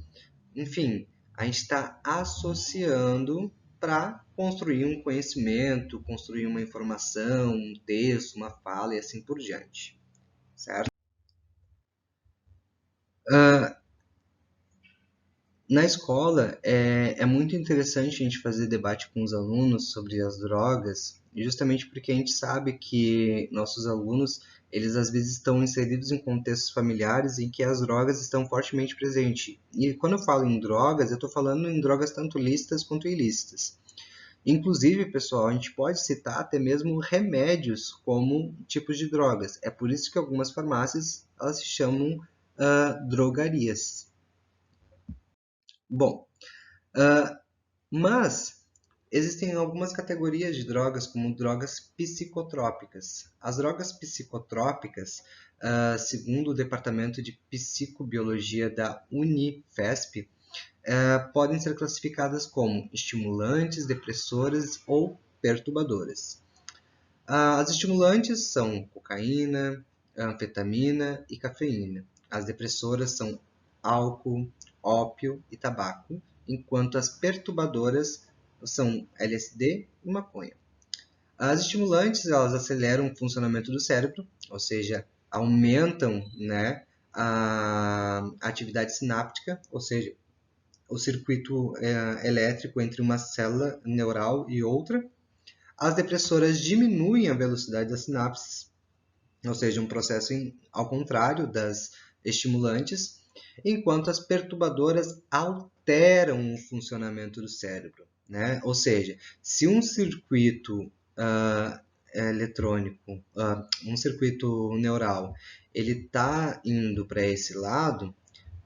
enfim, a gente está associando para construir um conhecimento, construir uma informação, um texto, uma fala e assim por diante, certo? Na escola, é muito interessante a gente fazer debate com os alunos sobre as drogas, justamente porque a gente sabe que nossos alunos, eles às vezes estão inseridos em contextos familiares em que as drogas estão fortemente presentes. E quando eu falo em drogas, eu estou falando em drogas tanto lícitas quanto ilícitas. Inclusive, pessoal, a gente pode citar até mesmo remédios como tipos de drogas. É por isso que algumas farmácias elas se chamam drogarias. Bom, mas existem algumas categorias de drogas, como drogas psicotrópicas. As drogas psicotrópicas, segundo o Departamento de Psicobiologia da Unifesp, podem ser classificadas como estimulantes, depressoras ou perturbadoras. As estimulantes são cocaína, anfetamina e cafeína. As depressoras são álcool, ópio e tabaco, enquanto as perturbadoras são LSD e maconha. As estimulantes, elas aceleram o funcionamento do cérebro, ou seja, aumentam, né, a atividade sináptica, ou seja, o circuito elétrico entre uma célula neural e outra. As depressoras diminuem a velocidade das sinapses, ou seja, um processo ao contrário das estimulantes, enquanto as perturbadoras alteram o funcionamento do cérebro, né? Ou seja, se um circuito eletrônico, um circuito neural, ele está indo para esse lado,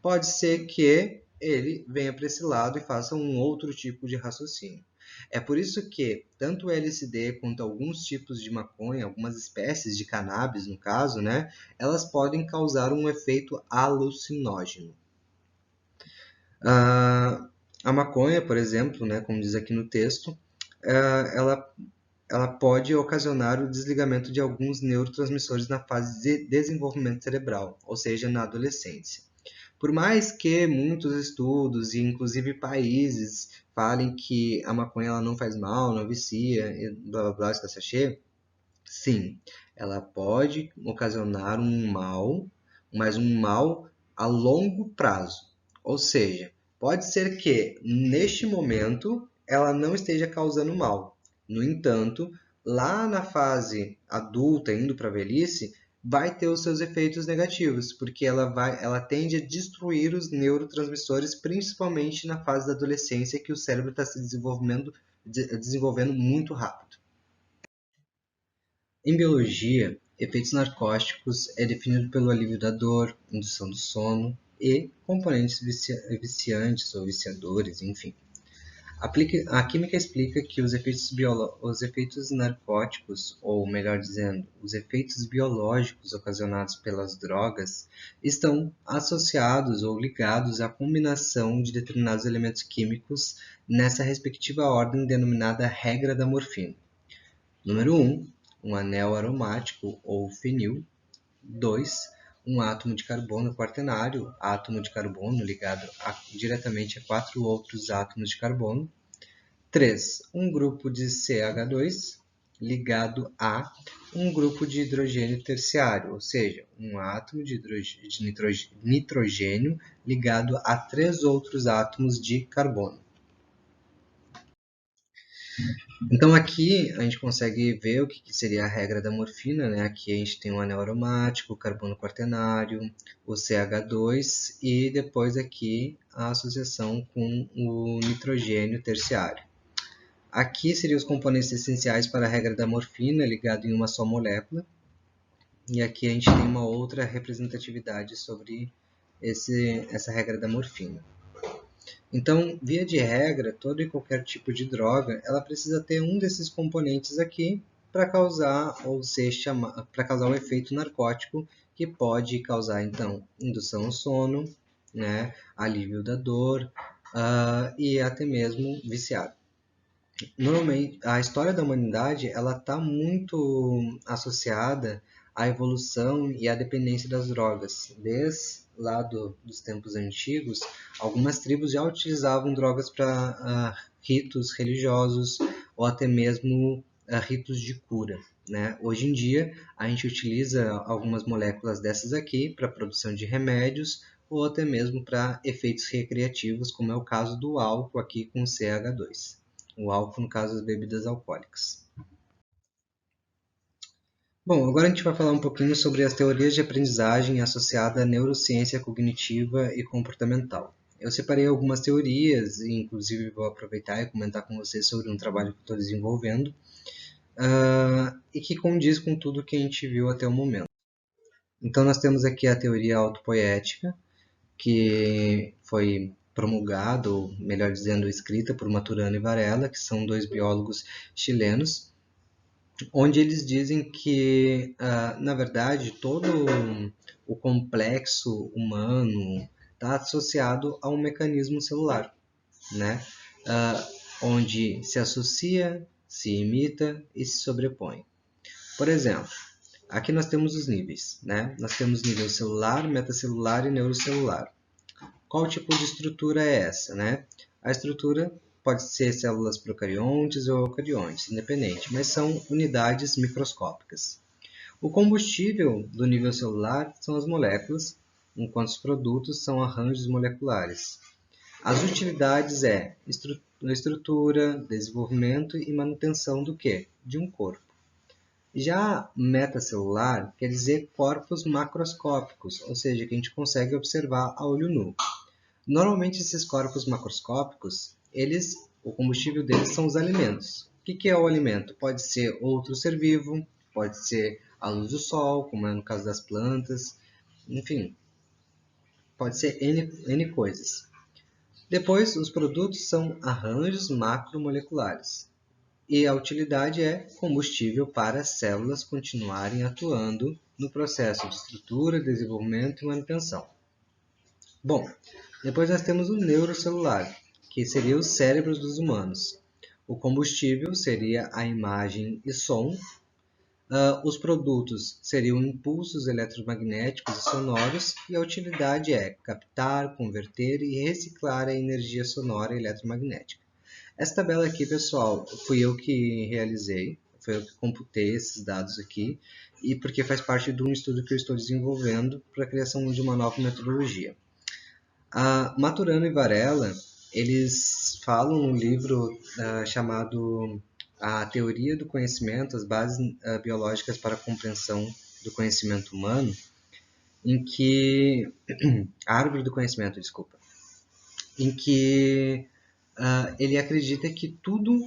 pode ser que ele venha para esse lado e faça um outro tipo de raciocínio. É por isso que tanto o LSD quanto alguns tipos de maconha, algumas espécies de cannabis no caso, né, elas podem causar um efeito alucinógeno. A maconha, por exemplo, né, como diz aqui no texto, ela pode ocasionar o desligamento de alguns neurotransmissores na fase de desenvolvimento cerebral, ou seja, na adolescência. Por mais que muitos estudos e inclusive países falem que a maconha ela não faz mal, não vicia, e blá blá blá, está sachê, sim, ela pode ocasionar um mal, mas um mal a longo prazo. Ou seja, pode ser que neste momento ela não esteja causando mal. No entanto, lá na fase adulta, indo para a velhice, vai ter os seus efeitos negativos, porque ela tende a destruir os neurotransmissores, principalmente na fase da adolescência, que o cérebro está se desenvolvendo muito rápido. Em biologia, efeitos narcóticos é definido pelo alívio da dor, indução do sono e componentes viciantes ou viciadores, enfim. A química explica que os efeitos narcóticos, ou melhor dizendo, os efeitos biológicos ocasionados pelas drogas, estão associados ou ligados à combinação de determinados elementos químicos nessa respectiva ordem denominada regra da morfina. Número 1, um anel aromático ou fenil. 2, um átomo de carbono quaternário, átomo de carbono ligado diretamente a 4 outros átomos de carbono. 3, um grupo de CH2 ligado a um grupo de hidrogênio terciário, ou seja, um átomo de nitrogênio ligado a 3 outros átomos de carbono. Então aqui a gente consegue ver o que seria a regra da morfina, né? Aqui a gente tem o anel aromático, o carbono quaternário, o CH2 e depois aqui a associação com o nitrogênio terciário. Aqui seriam os componentes essenciais para a regra da morfina, ligado em uma só molécula. E aqui a gente tem uma outra representatividade sobre essa regra da morfina. Então, via de regra, todo e qualquer tipo de droga, ela precisa ter um desses componentes aqui para causar para causar um efeito narcótico que pode causar então indução ao sono, né, alívio da dor e até mesmo viciado. Normalmente, a história da humanidade ela está muito associada à evolução e à dependência das drogas. Desde lá dos tempos antigos, algumas tribos já utilizavam drogas para ritos religiosos ou até mesmo ritos de cura, né? Hoje em dia, a gente utiliza algumas moléculas dessas aqui para a produção de remédios ou até mesmo para efeitos recreativos, como é o caso do álcool aqui com CH2. O álcool, no caso, das bebidas alcoólicas. Bom, agora a gente vai falar um pouquinho sobre as teorias de aprendizagem associada à neurociência cognitiva e comportamental. Eu separei algumas teorias, e inclusive vou aproveitar e comentar com vocês sobre um trabalho que estou desenvolvendo, e que condiz com tudo que a gente viu até o momento. Então, nós temos aqui a teoria autopoética, que foi promulgada, ou melhor dizendo, escrita por Maturana e Varela, que são 2 biólogos chilenos, onde eles dizem que, na verdade, todo o complexo humano está associado a um mecanismo celular, né? Onde se associa, se imita e se sobrepõe. Por exemplo, aqui nós temos os níveis, né? Nós temos nível celular, metacelular e neurocelular. Qual tipo de estrutura é essa, né? A estrutura pode ser células procariontes ou eucariontes, independente, mas são unidades microscópicas. O combustível do nível celular são as moléculas, enquanto os produtos são arranjos moleculares. As utilidades estrutura, desenvolvimento e manutenção do quê? De um corpo. Já metacelular quer dizer corpos macroscópicos, ou seja, que a gente consegue observar a olho nu. Normalmente esses corpos macroscópicos, o combustível deles são os alimentos. O que é o alimento? Pode ser outro ser vivo, pode ser a luz do sol, como é no caso das plantas, enfim, pode ser N coisas. Depois, os produtos são arranjos macromoleculares. E a utilidade é combustível para as células continuarem atuando no processo de estrutura, desenvolvimento e manutenção. Bom, depois nós temos o neurocelular, que seria os cérebros dos humanos. O combustível seria a imagem e som. Os produtos seriam impulsos eletromagnéticos e sonoros, e a utilidade é captar, converter e reciclar a energia sonora e eletromagnética. Essa tabela aqui, pessoal, fui eu que realizei, foi eu que computei esses dados aqui, e porque faz parte de um estudo que eu estou desenvolvendo para a criação de uma nova metodologia. Maturana e Varela, eles falam no livro chamado A Teoria do Conhecimento, as Bases Biológicas para a Compreensão do Conhecimento Humano, em que... A Árvore do Conhecimento, desculpa. Em que ele acredita que tudo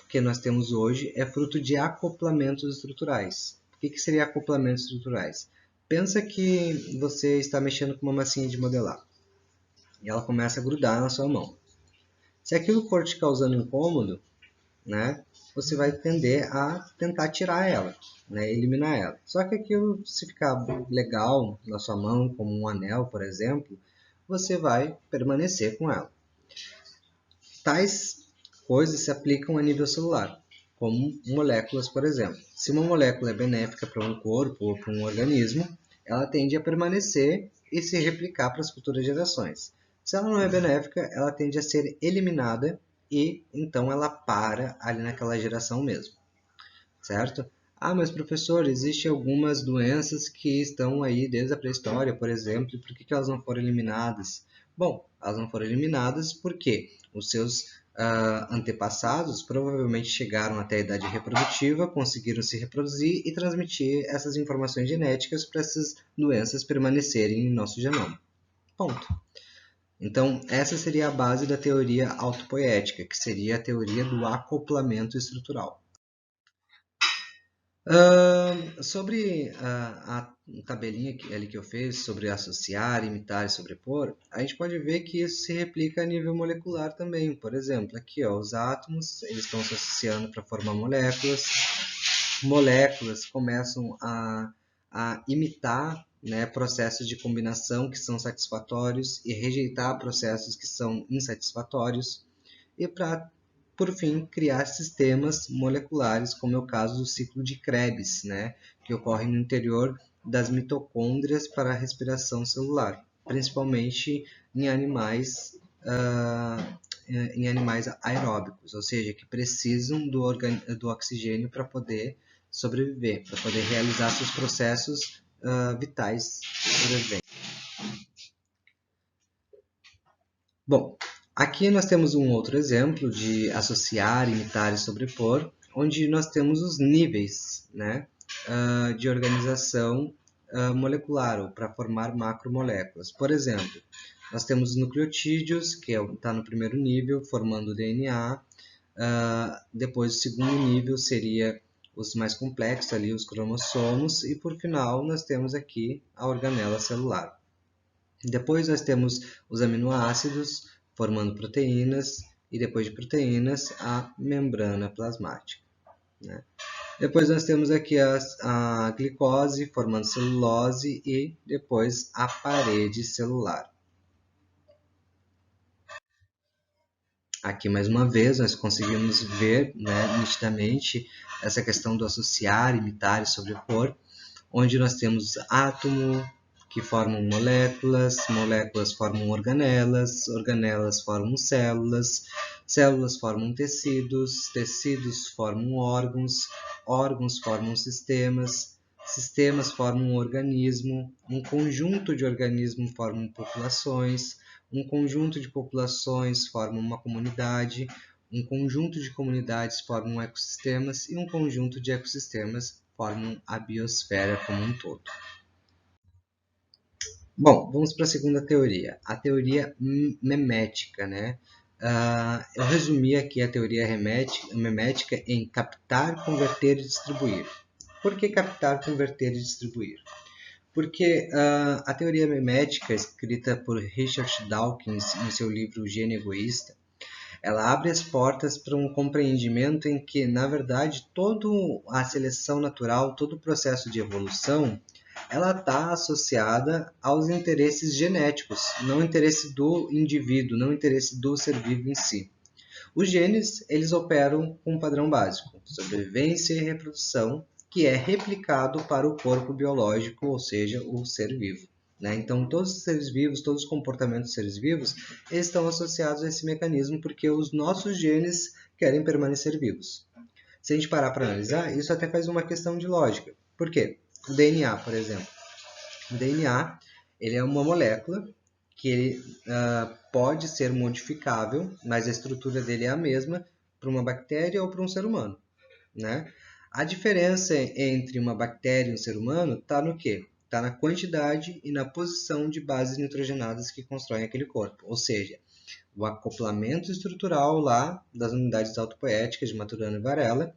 que nós temos hoje é fruto de acoplamentos estruturais. O que seria acoplamentos estruturais? Pensa que você está mexendo com uma massinha de modelar e ela começa a grudar na sua mão. Se aquilo for te causando incômodo, né, você vai tender a tentar tirar ela, né, eliminar ela. Só que aquilo, se ficar legal na sua mão, como um anel, por exemplo, você vai permanecer com ela. Tais coisas se aplicam a nível celular, como moléculas, por exemplo. Se uma molécula é benéfica para um corpo ou para um organismo, ela tende a permanecer e se replicar para as futuras gerações. Se ela não é benéfica, ela tende a ser eliminada e então ela para ali naquela geração mesmo, certo? Mas professor, existem algumas doenças que estão aí desde a pré-história, por exemplo, e por que elas não foram eliminadas? Bom, elas não foram eliminadas porque os seus antepassados provavelmente chegaram até a idade reprodutiva, conseguiram se reproduzir e transmitir essas informações genéticas para essas doenças permanecerem em nosso genoma. Ponto. Então, essa seria a base da teoria autopoética, que seria a teoria do acoplamento estrutural. Sobre a tabelinha ali que eu fiz, sobre associar, imitar e sobrepor, a gente pode ver que isso se replica a nível molecular também. Por exemplo, aqui ó, os átomos eles estão se associando para formar moléculas. Moléculas começam a imitar, né, processos de combinação que são satisfatórios e rejeitar processos que são insatisfatórios. E para, por fim, criar sistemas moleculares, como é o caso do ciclo de Krebs, né, que ocorre no interior das mitocôndrias para a respiração celular, principalmente em animais aeróbicos, ou seja, que precisam do oxigênio para poder sobreviver, para poder realizar seus processos vitais de sobrevivência. Bom, aqui nós temos um outro exemplo de associar, imitar e sobrepor, onde nós temos os níveis, né, de organização molecular, ou para formar macromoléculas. Por exemplo, nós temos os nucleotídeos, que está no primeiro nível, formando o DNA. Depois, o segundo nível seria os mais complexos, ali, os cromossomos. E, por final, nós temos aqui a organela celular. Depois nós temos os aminoácidos formando proteínas e depois de proteínas a membrana plasmática, né? Depois nós temos aqui a glicose formando celulose e depois a parede celular. Aqui mais uma vez nós conseguimos ver, né, nitidamente essa questão do associar, imitar e sobrepor, onde nós temos átomo, que formam moléculas, moléculas formam organelas, organelas formam células, células formam tecidos, tecidos formam órgãos, órgãos formam sistemas, sistemas formam um organismo, um conjunto de organismos formam populações, Um conjunto de populações forma uma comunidade, um conjunto de comunidades formam ecossistemas e um conjunto de ecossistemas formam a biosfera como um todo. Bom, vamos para a segunda teoria, a teoria memética, né? Eu resumi aqui a teoria memética em captar, converter e distribuir. Por que captar, converter e distribuir? Porque a teoria memética, escrita por Richard Dawkins em seu livro O Gênio Egoísta, ela abre as portas para um compreendimento em que, na verdade, toda a seleção natural, todo o processo de evolução, ela está associada aos interesses genéticos, não interesse do indivíduo, não interesse do ser vivo em si. Os genes, eles operam com um padrão básico, sobrevivência e reprodução, que é replicado para o corpo biológico, ou seja, o ser vivo. Né? Então, todos os seres vivos, todos os comportamentos dos seres vivos, estão associados a esse mecanismo porque os nossos genes querem permanecer vivos. Se a gente parar para analisar, isso até faz uma questão de lógica. Por quê? O DNA, por exemplo. O DNA ele é uma molécula que ele pode ser modificável, mas a estrutura dele é a mesma para uma bactéria ou para um ser humano. Né? A diferença entre uma bactéria e um ser humano está no quê? Está na quantidade e na posição de bases nitrogenadas que constroem aquele corpo. Ou seja, o acoplamento estrutural lá das unidades autopoéticas de Maturana e Varela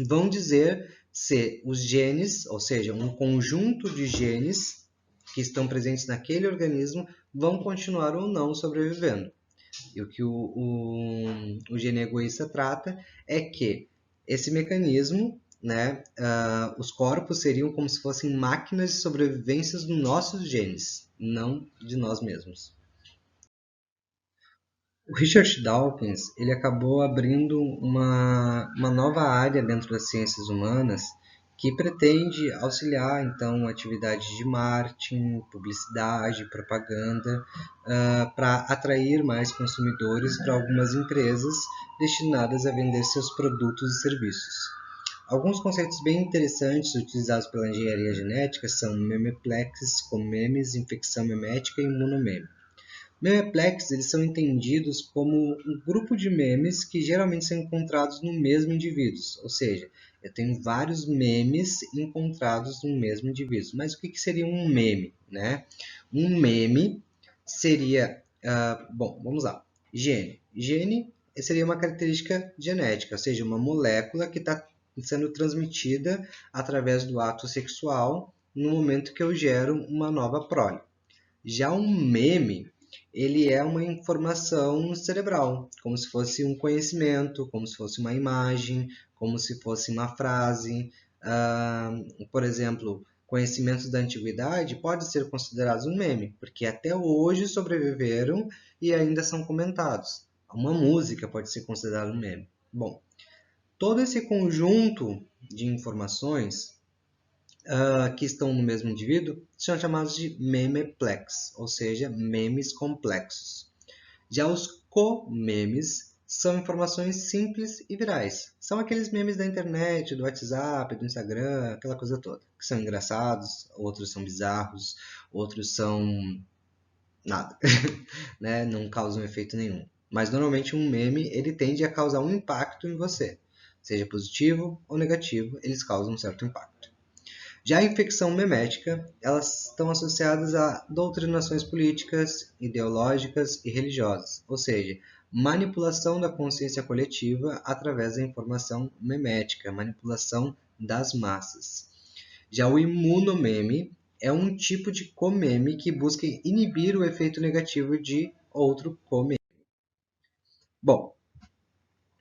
vão dizer se os genes, ou seja, um conjunto de genes que estão presentes naquele organismo vão continuar ou não sobrevivendo. E o que o gene egoísta trata é que esse mecanismo, né, os corpos seriam como se fossem máquinas de sobrevivência dos nossos genes, não de nós mesmos. O Richard Dawkins ele acabou abrindo uma nova área dentro das ciências humanas que pretende auxiliar então atividades de marketing, publicidade, propaganda, para atrair mais consumidores para algumas empresas destinadas a vender seus produtos e serviços. Alguns conceitos bem interessantes utilizados pela engenharia genética são memeplexes, como memes, infecção memética e imunomeme. Memeplex eles são entendidos como um grupo de memes que geralmente são encontrados no mesmo indivíduo, ou seja, eu tenho vários memes encontrados no mesmo indivíduo. Mas o que seria um meme? Né? Um meme seria, bom, vamos lá, gene. Gene seria uma característica genética, ou seja, uma molécula que está sendo transmitida através do ato sexual no momento que eu gero uma nova prole. Já um meme ele é uma informação cerebral, como se fosse um conhecimento, como se fosse uma imagem, como se fosse uma frase. Por exemplo, conhecimentos da antiguidade podem ser considerados um meme, porque até hoje sobreviveram e ainda são comentados. Uma música pode ser considerada um meme. Bom, todo esse conjunto de informações que estão no mesmo indivíduo são chamados de memeplex, ou seja, memes complexos. Já os comemes são informações simples e virais. São aqueles memes da internet, do WhatsApp, do Instagram, aquela coisa toda, que são engraçados, outros são bizarros, outros são nada, né? Não causam efeito nenhum. Mas normalmente um meme ele tende a causar um impacto em você, seja positivo ou negativo, eles causam um certo impacto. Já a infecção memética, elas estão associadas a doutrinações políticas, ideológicas e religiosas, ou seja, manipulação da consciência coletiva através da informação memética, manipulação das massas. Já o imunomeme é um tipo de comeme que busca inibir o efeito negativo de outro comeme. Bom,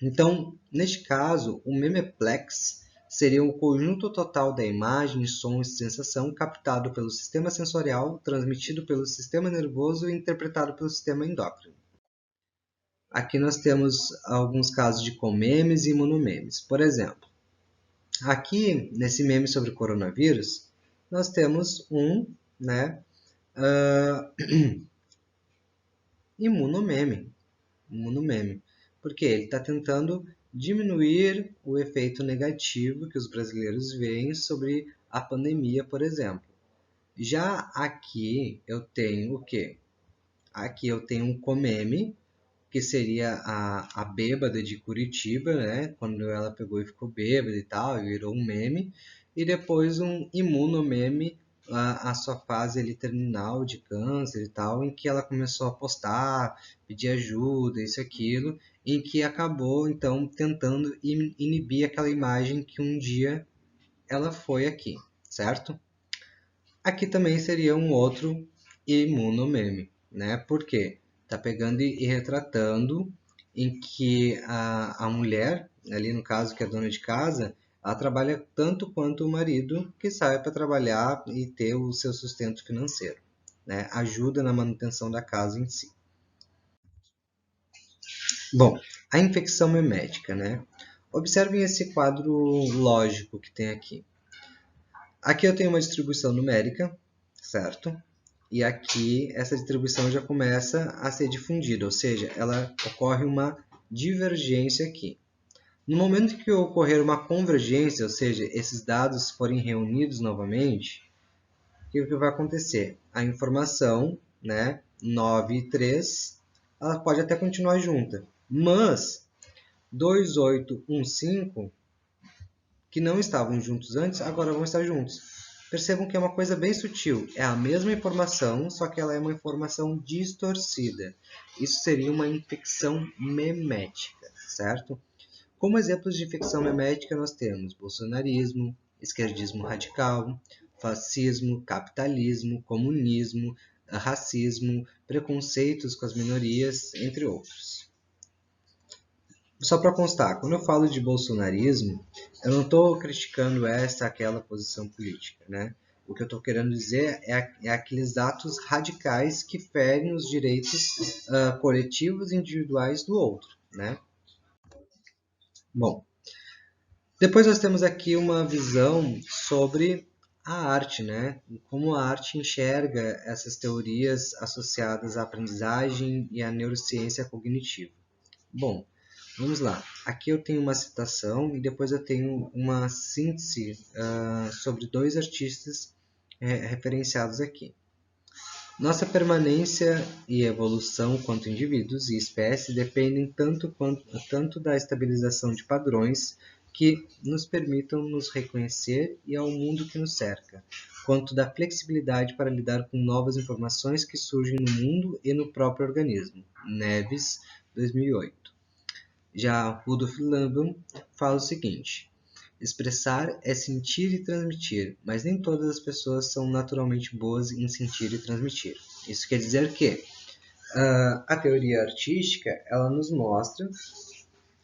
então, neste caso, o memeplex seria o conjunto total da imagem, som e sensação captado pelo sistema sensorial, transmitido pelo sistema nervoso e interpretado pelo sistema endócrino. Aqui nós temos alguns casos de comemes e imunomemes. Por exemplo, aqui nesse meme sobre coronavírus, nós temos um imunomeme, porque ele está tentando diminuir o efeito negativo que os brasileiros veem sobre a pandemia, por exemplo. Já aqui eu tenho o quê? aqui eu tenho um comeme, que seria a bêbada de Curitiba, né? Quando ela pegou e ficou bêbada e tal, e virou um meme. E depois um imunomeme, a sua fase ali, terminal de câncer e tal, em que ela começou a postar, pedir ajuda, isso e aquilo, em que acabou, então, tentando inibir aquela imagem que um dia ela foi aqui, certo? Aqui também seria um outro imunomeme, né? Por quê? Tá pegando e retratando em que a mulher, ali no caso que é dona de casa, ela trabalha tanto quanto o marido que sai para trabalhar e ter o seu sustento financeiro, né? Ajuda na manutenção da casa em si. Bom, a infecção memética, né? Observem esse quadro lógico que tem aqui. Aqui eu tenho uma distribuição numérica, certo? E aqui essa distribuição já começa a ser difundida, ou seja, ela ocorre uma divergência aqui. No momento que ocorrer uma convergência, ou seja, esses dados forem reunidos novamente, o que vai acontecer? A informação, né, 9 e 3, ela pode até continuar junta, mas 2, 8, 1, 5, que não estavam juntos antes, agora vão estar juntos. Percebam que é uma coisa bem sutil. É a mesma informação, só que ela é uma informação distorcida. Isso seria uma infecção memética, certo? Como exemplos de infecção memética, nós temos bolsonarismo, esquerdismo radical, fascismo, capitalismo, comunismo, racismo, preconceitos com as minorias, entre outros. Só para constar, quando eu falo de bolsonarismo, eu não estou criticando essa aquela posição política, né? O que eu estou querendo dizer é aqueles atos radicais que ferem os direitos coletivos e individuais do outro, né? Bom, depois nós temos aqui uma visão sobre a arte, né? Como a arte enxerga essas teorias associadas à aprendizagem e à neurociência cognitiva. Bom, vamos lá. Aqui eu tenho uma citação e depois eu tenho uma síntese sobre dois artistas referenciados aqui. Nossa permanência e evolução quanto indivíduos e espécies dependem tanto da estabilização de padrões que nos permitam nos reconhecer e ao mundo que nos cerca, quanto da flexibilidade para lidar com novas informações que surgem no mundo e no próprio organismo. Neves, 2008. Já Rudolf Laban fala o seguinte: expressar é sentir e transmitir, mas nem todas as pessoas são naturalmente boas em sentir e transmitir. Isso quer dizer que a teoria artística ela nos mostra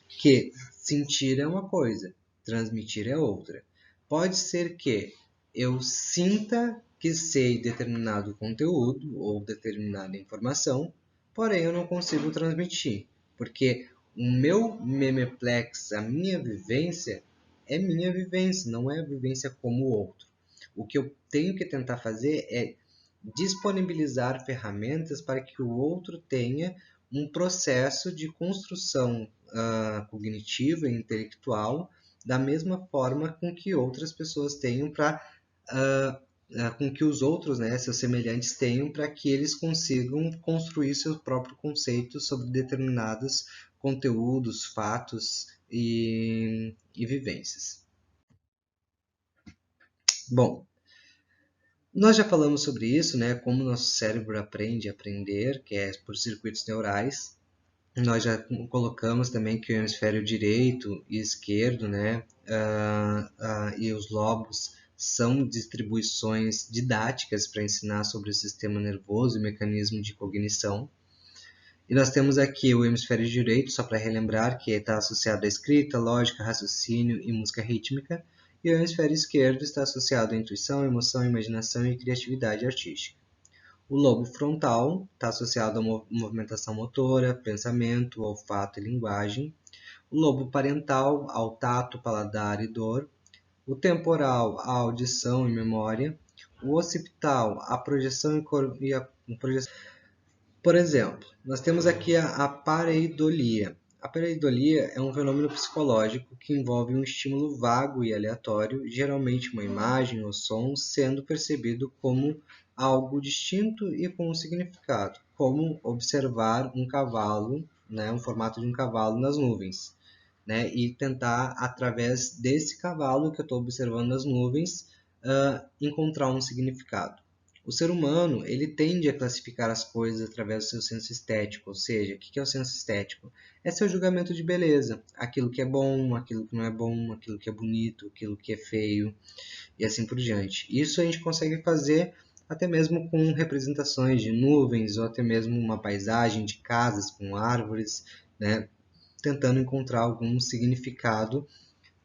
que sentir é uma coisa, transmitir é outra. Pode ser que eu sinta que sei determinado conteúdo ou determinada informação, porém eu não consigo transmitir, porque o meu memeplex, a minha vivência, é minha vivência, não é a vivência como o outro. O que eu tenho que tentar fazer é disponibilizar ferramentas para que o outro tenha um processo de construção cognitiva e intelectual da mesma forma com que outras pessoas tenham para com que os outros, né, seus semelhantes tenham para que eles consigam construir seu próprio conceito sobre determinados conteúdos, fatos e vivências. Bom, nós já falamos sobre isso, né, como nosso cérebro aprende a aprender, que é por circuitos neurais. Nós já colocamos também que o hemisfério direito e esquerdo, né, e os lobos são distribuições didáticas para ensinar sobre o sistema nervoso e mecanismo de cognição. E nós temos aqui o hemisfério direito, só para relembrar, que está associado à escrita, lógica, raciocínio e música rítmica, e o hemisfério esquerdo está associado à intuição, emoção, imaginação e criatividade artística. O lobo frontal está associado à movimentação motora, pensamento, olfato e linguagem. O lobo parental ao tato, paladar e dor. O temporal à audição e memória. O occipital à projeção e a projeção. Por exemplo, nós temos aqui a pareidolia. A pareidolia é um fenômeno psicológico que envolve um estímulo vago e aleatório, geralmente uma imagem ou som, sendo percebido como algo distinto e com um significado, como observar um cavalo, né, um formato de um cavalo nas nuvens, né, e tentar, através desse cavalo que eu estou observando nas nuvens, encontrar um significado. O ser humano, ele tende a classificar as coisas através do seu senso estético, ou seja, o que é o senso estético? É seu julgamento de beleza, aquilo que é bom, aquilo que não é bom, aquilo que é bonito, aquilo que é feio, e assim por diante. Isso a gente consegue fazer até mesmo com representações de nuvens, ou até mesmo uma paisagem de casas com árvores, né? Tentando encontrar algum significado.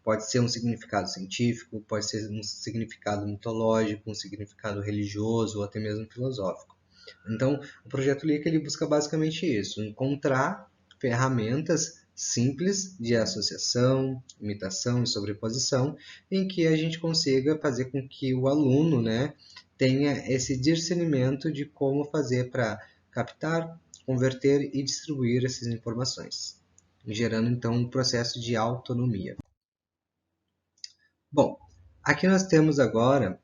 Pode ser um significado científico, pode ser um significado mitológico, um significado religioso ou até mesmo filosófico. Então, o projeto Lika ele busca basicamente isso, encontrar ferramentas simples de associação, imitação e sobreposição, em que a gente consiga fazer com que o aluno, né, tenha esse discernimento de como fazer para captar, converter e distribuir essas informações, gerando então um processo de autonomia. Bom, aqui nós temos agora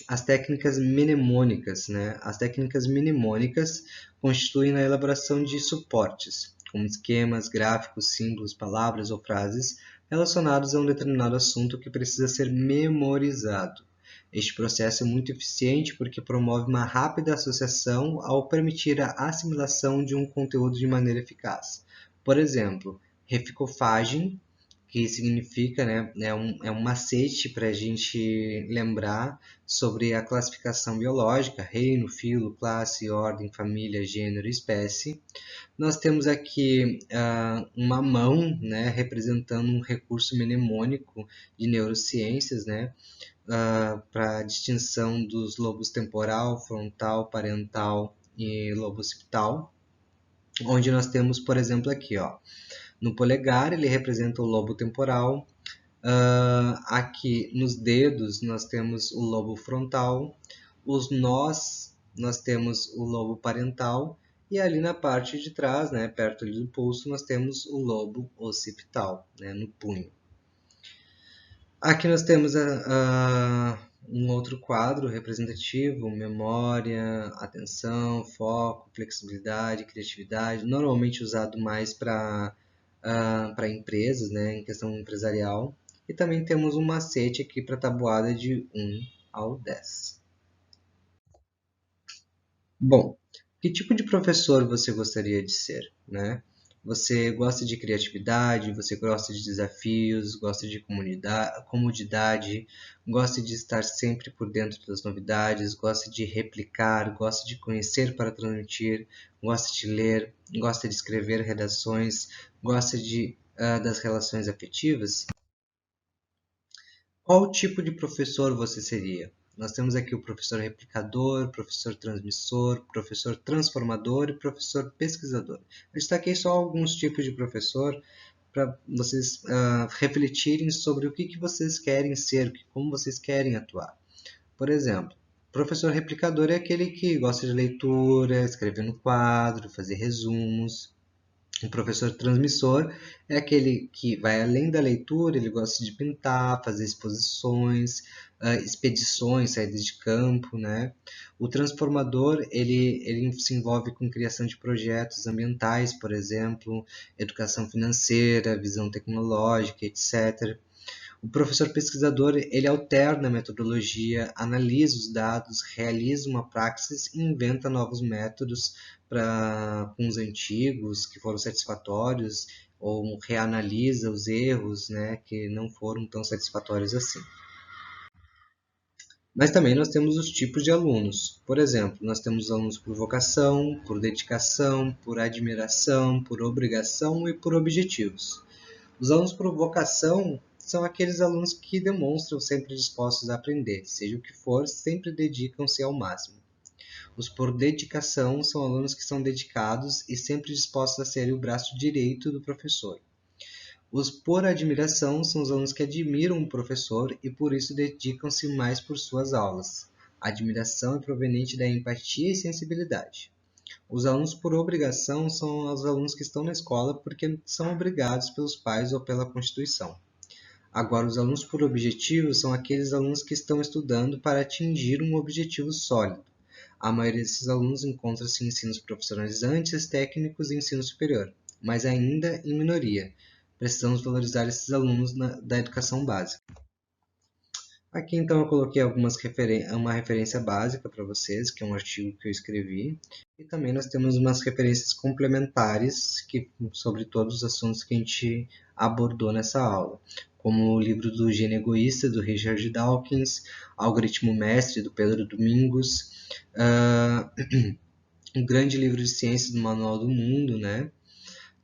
as técnicas mnemônicas, né? As técnicas mnemônicas constituem a elaboração de suportes, como esquemas, gráficos, símbolos, palavras ou frases relacionados a um determinado assunto que precisa ser memorizado. Este processo é muito eficiente porque promove uma rápida associação ao permitir a assimilação de um conteúdo de maneira eficaz. Por exemplo, reficofagem, que significa, né, é um macete para a gente lembrar sobre a classificação biológica, reino, filo, classe, ordem, família, gênero e espécie. Nós temos aqui uma mão, né, representando um recurso mnemônico de neurociências, né, para a distinção dos lobos temporal, frontal, parental e lobo occipital, onde nós temos, por exemplo, aqui, ó, no polegar ele representa o lobo temporal. Aqui nos dedos nós temos o lobo frontal. Os nós nós temos o lobo parental. E ali na parte de trás, né, perto ali do pulso, nós temos o lobo occipital, né, no punho. Aqui nós temos um outro quadro representativo: memória, atenção, foco, flexibilidade, criatividade, normalmente usado mais para empresas, né, em questão empresarial. E também temos um macete aqui para tabuada de 1 ao 10. Bom, que tipo de professor você gostaria de ser, né? Você gosta de criatividade, você gosta de desafios, gosta de comodidade, gosta de estar sempre por dentro das novidades, gosta de replicar, gosta de conhecer para transmitir, gosta de ler, gosta de escrever redações, gosta das relações afetivas? Qual tipo de professor você seria? Nós temos aqui o professor replicador, professor transmissor, professor transformador e professor pesquisador. Eu destaquei só alguns tipos de professor para vocês refletirem sobre o que vocês querem ser, como vocês querem atuar. Por exemplo, o professor replicador é aquele que gosta de leitura, escrever no quadro, fazer resumos. O professor transmissor é aquele que vai além da leitura, ele gosta de pintar, fazer exposições, expedições, saídas de campo, né? O transformador, ele se envolve com criação de projetos ambientais, por exemplo, educação financeira, visão tecnológica, etc. O professor pesquisador, ele alterna a metodologia, analisa os dados, realiza uma praxis e inventa novos métodos com os antigos que foram satisfatórios, ou reanalisa os erros, né, que não foram tão satisfatórios assim. Mas também nós temos os tipos de alunos. Por exemplo, nós temos alunos por vocação, por dedicação, por admiração, por obrigação e por objetivos. Os alunos por vocação são aqueles alunos que demonstram sempre dispostos a aprender, seja o que for, sempre dedicam-se ao máximo. Os por dedicação são alunos que são dedicados e sempre dispostos a serem o braço direito do professor. Os por admiração são os alunos que admiram o professor e por isso dedicam-se mais por suas aulas. A admiração é proveniente da empatia e sensibilidade. Os alunos por obrigação são os alunos que estão na escola porque são obrigados pelos pais ou pela Constituição. Agora, os alunos por objetivo são aqueles alunos que estão estudando para atingir um objetivo sólido. A maioria desses alunos encontra-se em ensinos profissionalizantes, técnicos e ensino superior, mas ainda em minoria. Precisamos valorizar esses alunos da educação básica. Aqui então eu coloquei uma referência básica para vocês, que é um artigo que eu escrevi, e também nós temos umas referências complementares sobre todos os assuntos que a gente abordou nessa aula, como o livro do Gênio Egoísta, do Richard Dawkins, Algoritmo Mestre, do Pedro Domingos, um grande livro de ciências do Manual do Mundo, né?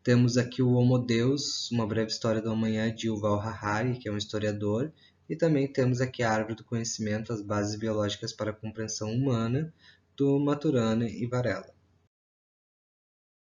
Temos aqui o Homo Deus, uma breve história do amanhã, de Yuval Harari, que é um historiador, e também temos aqui a Árvore do Conhecimento, as bases biológicas para a compreensão humana, do Maturana e Varela.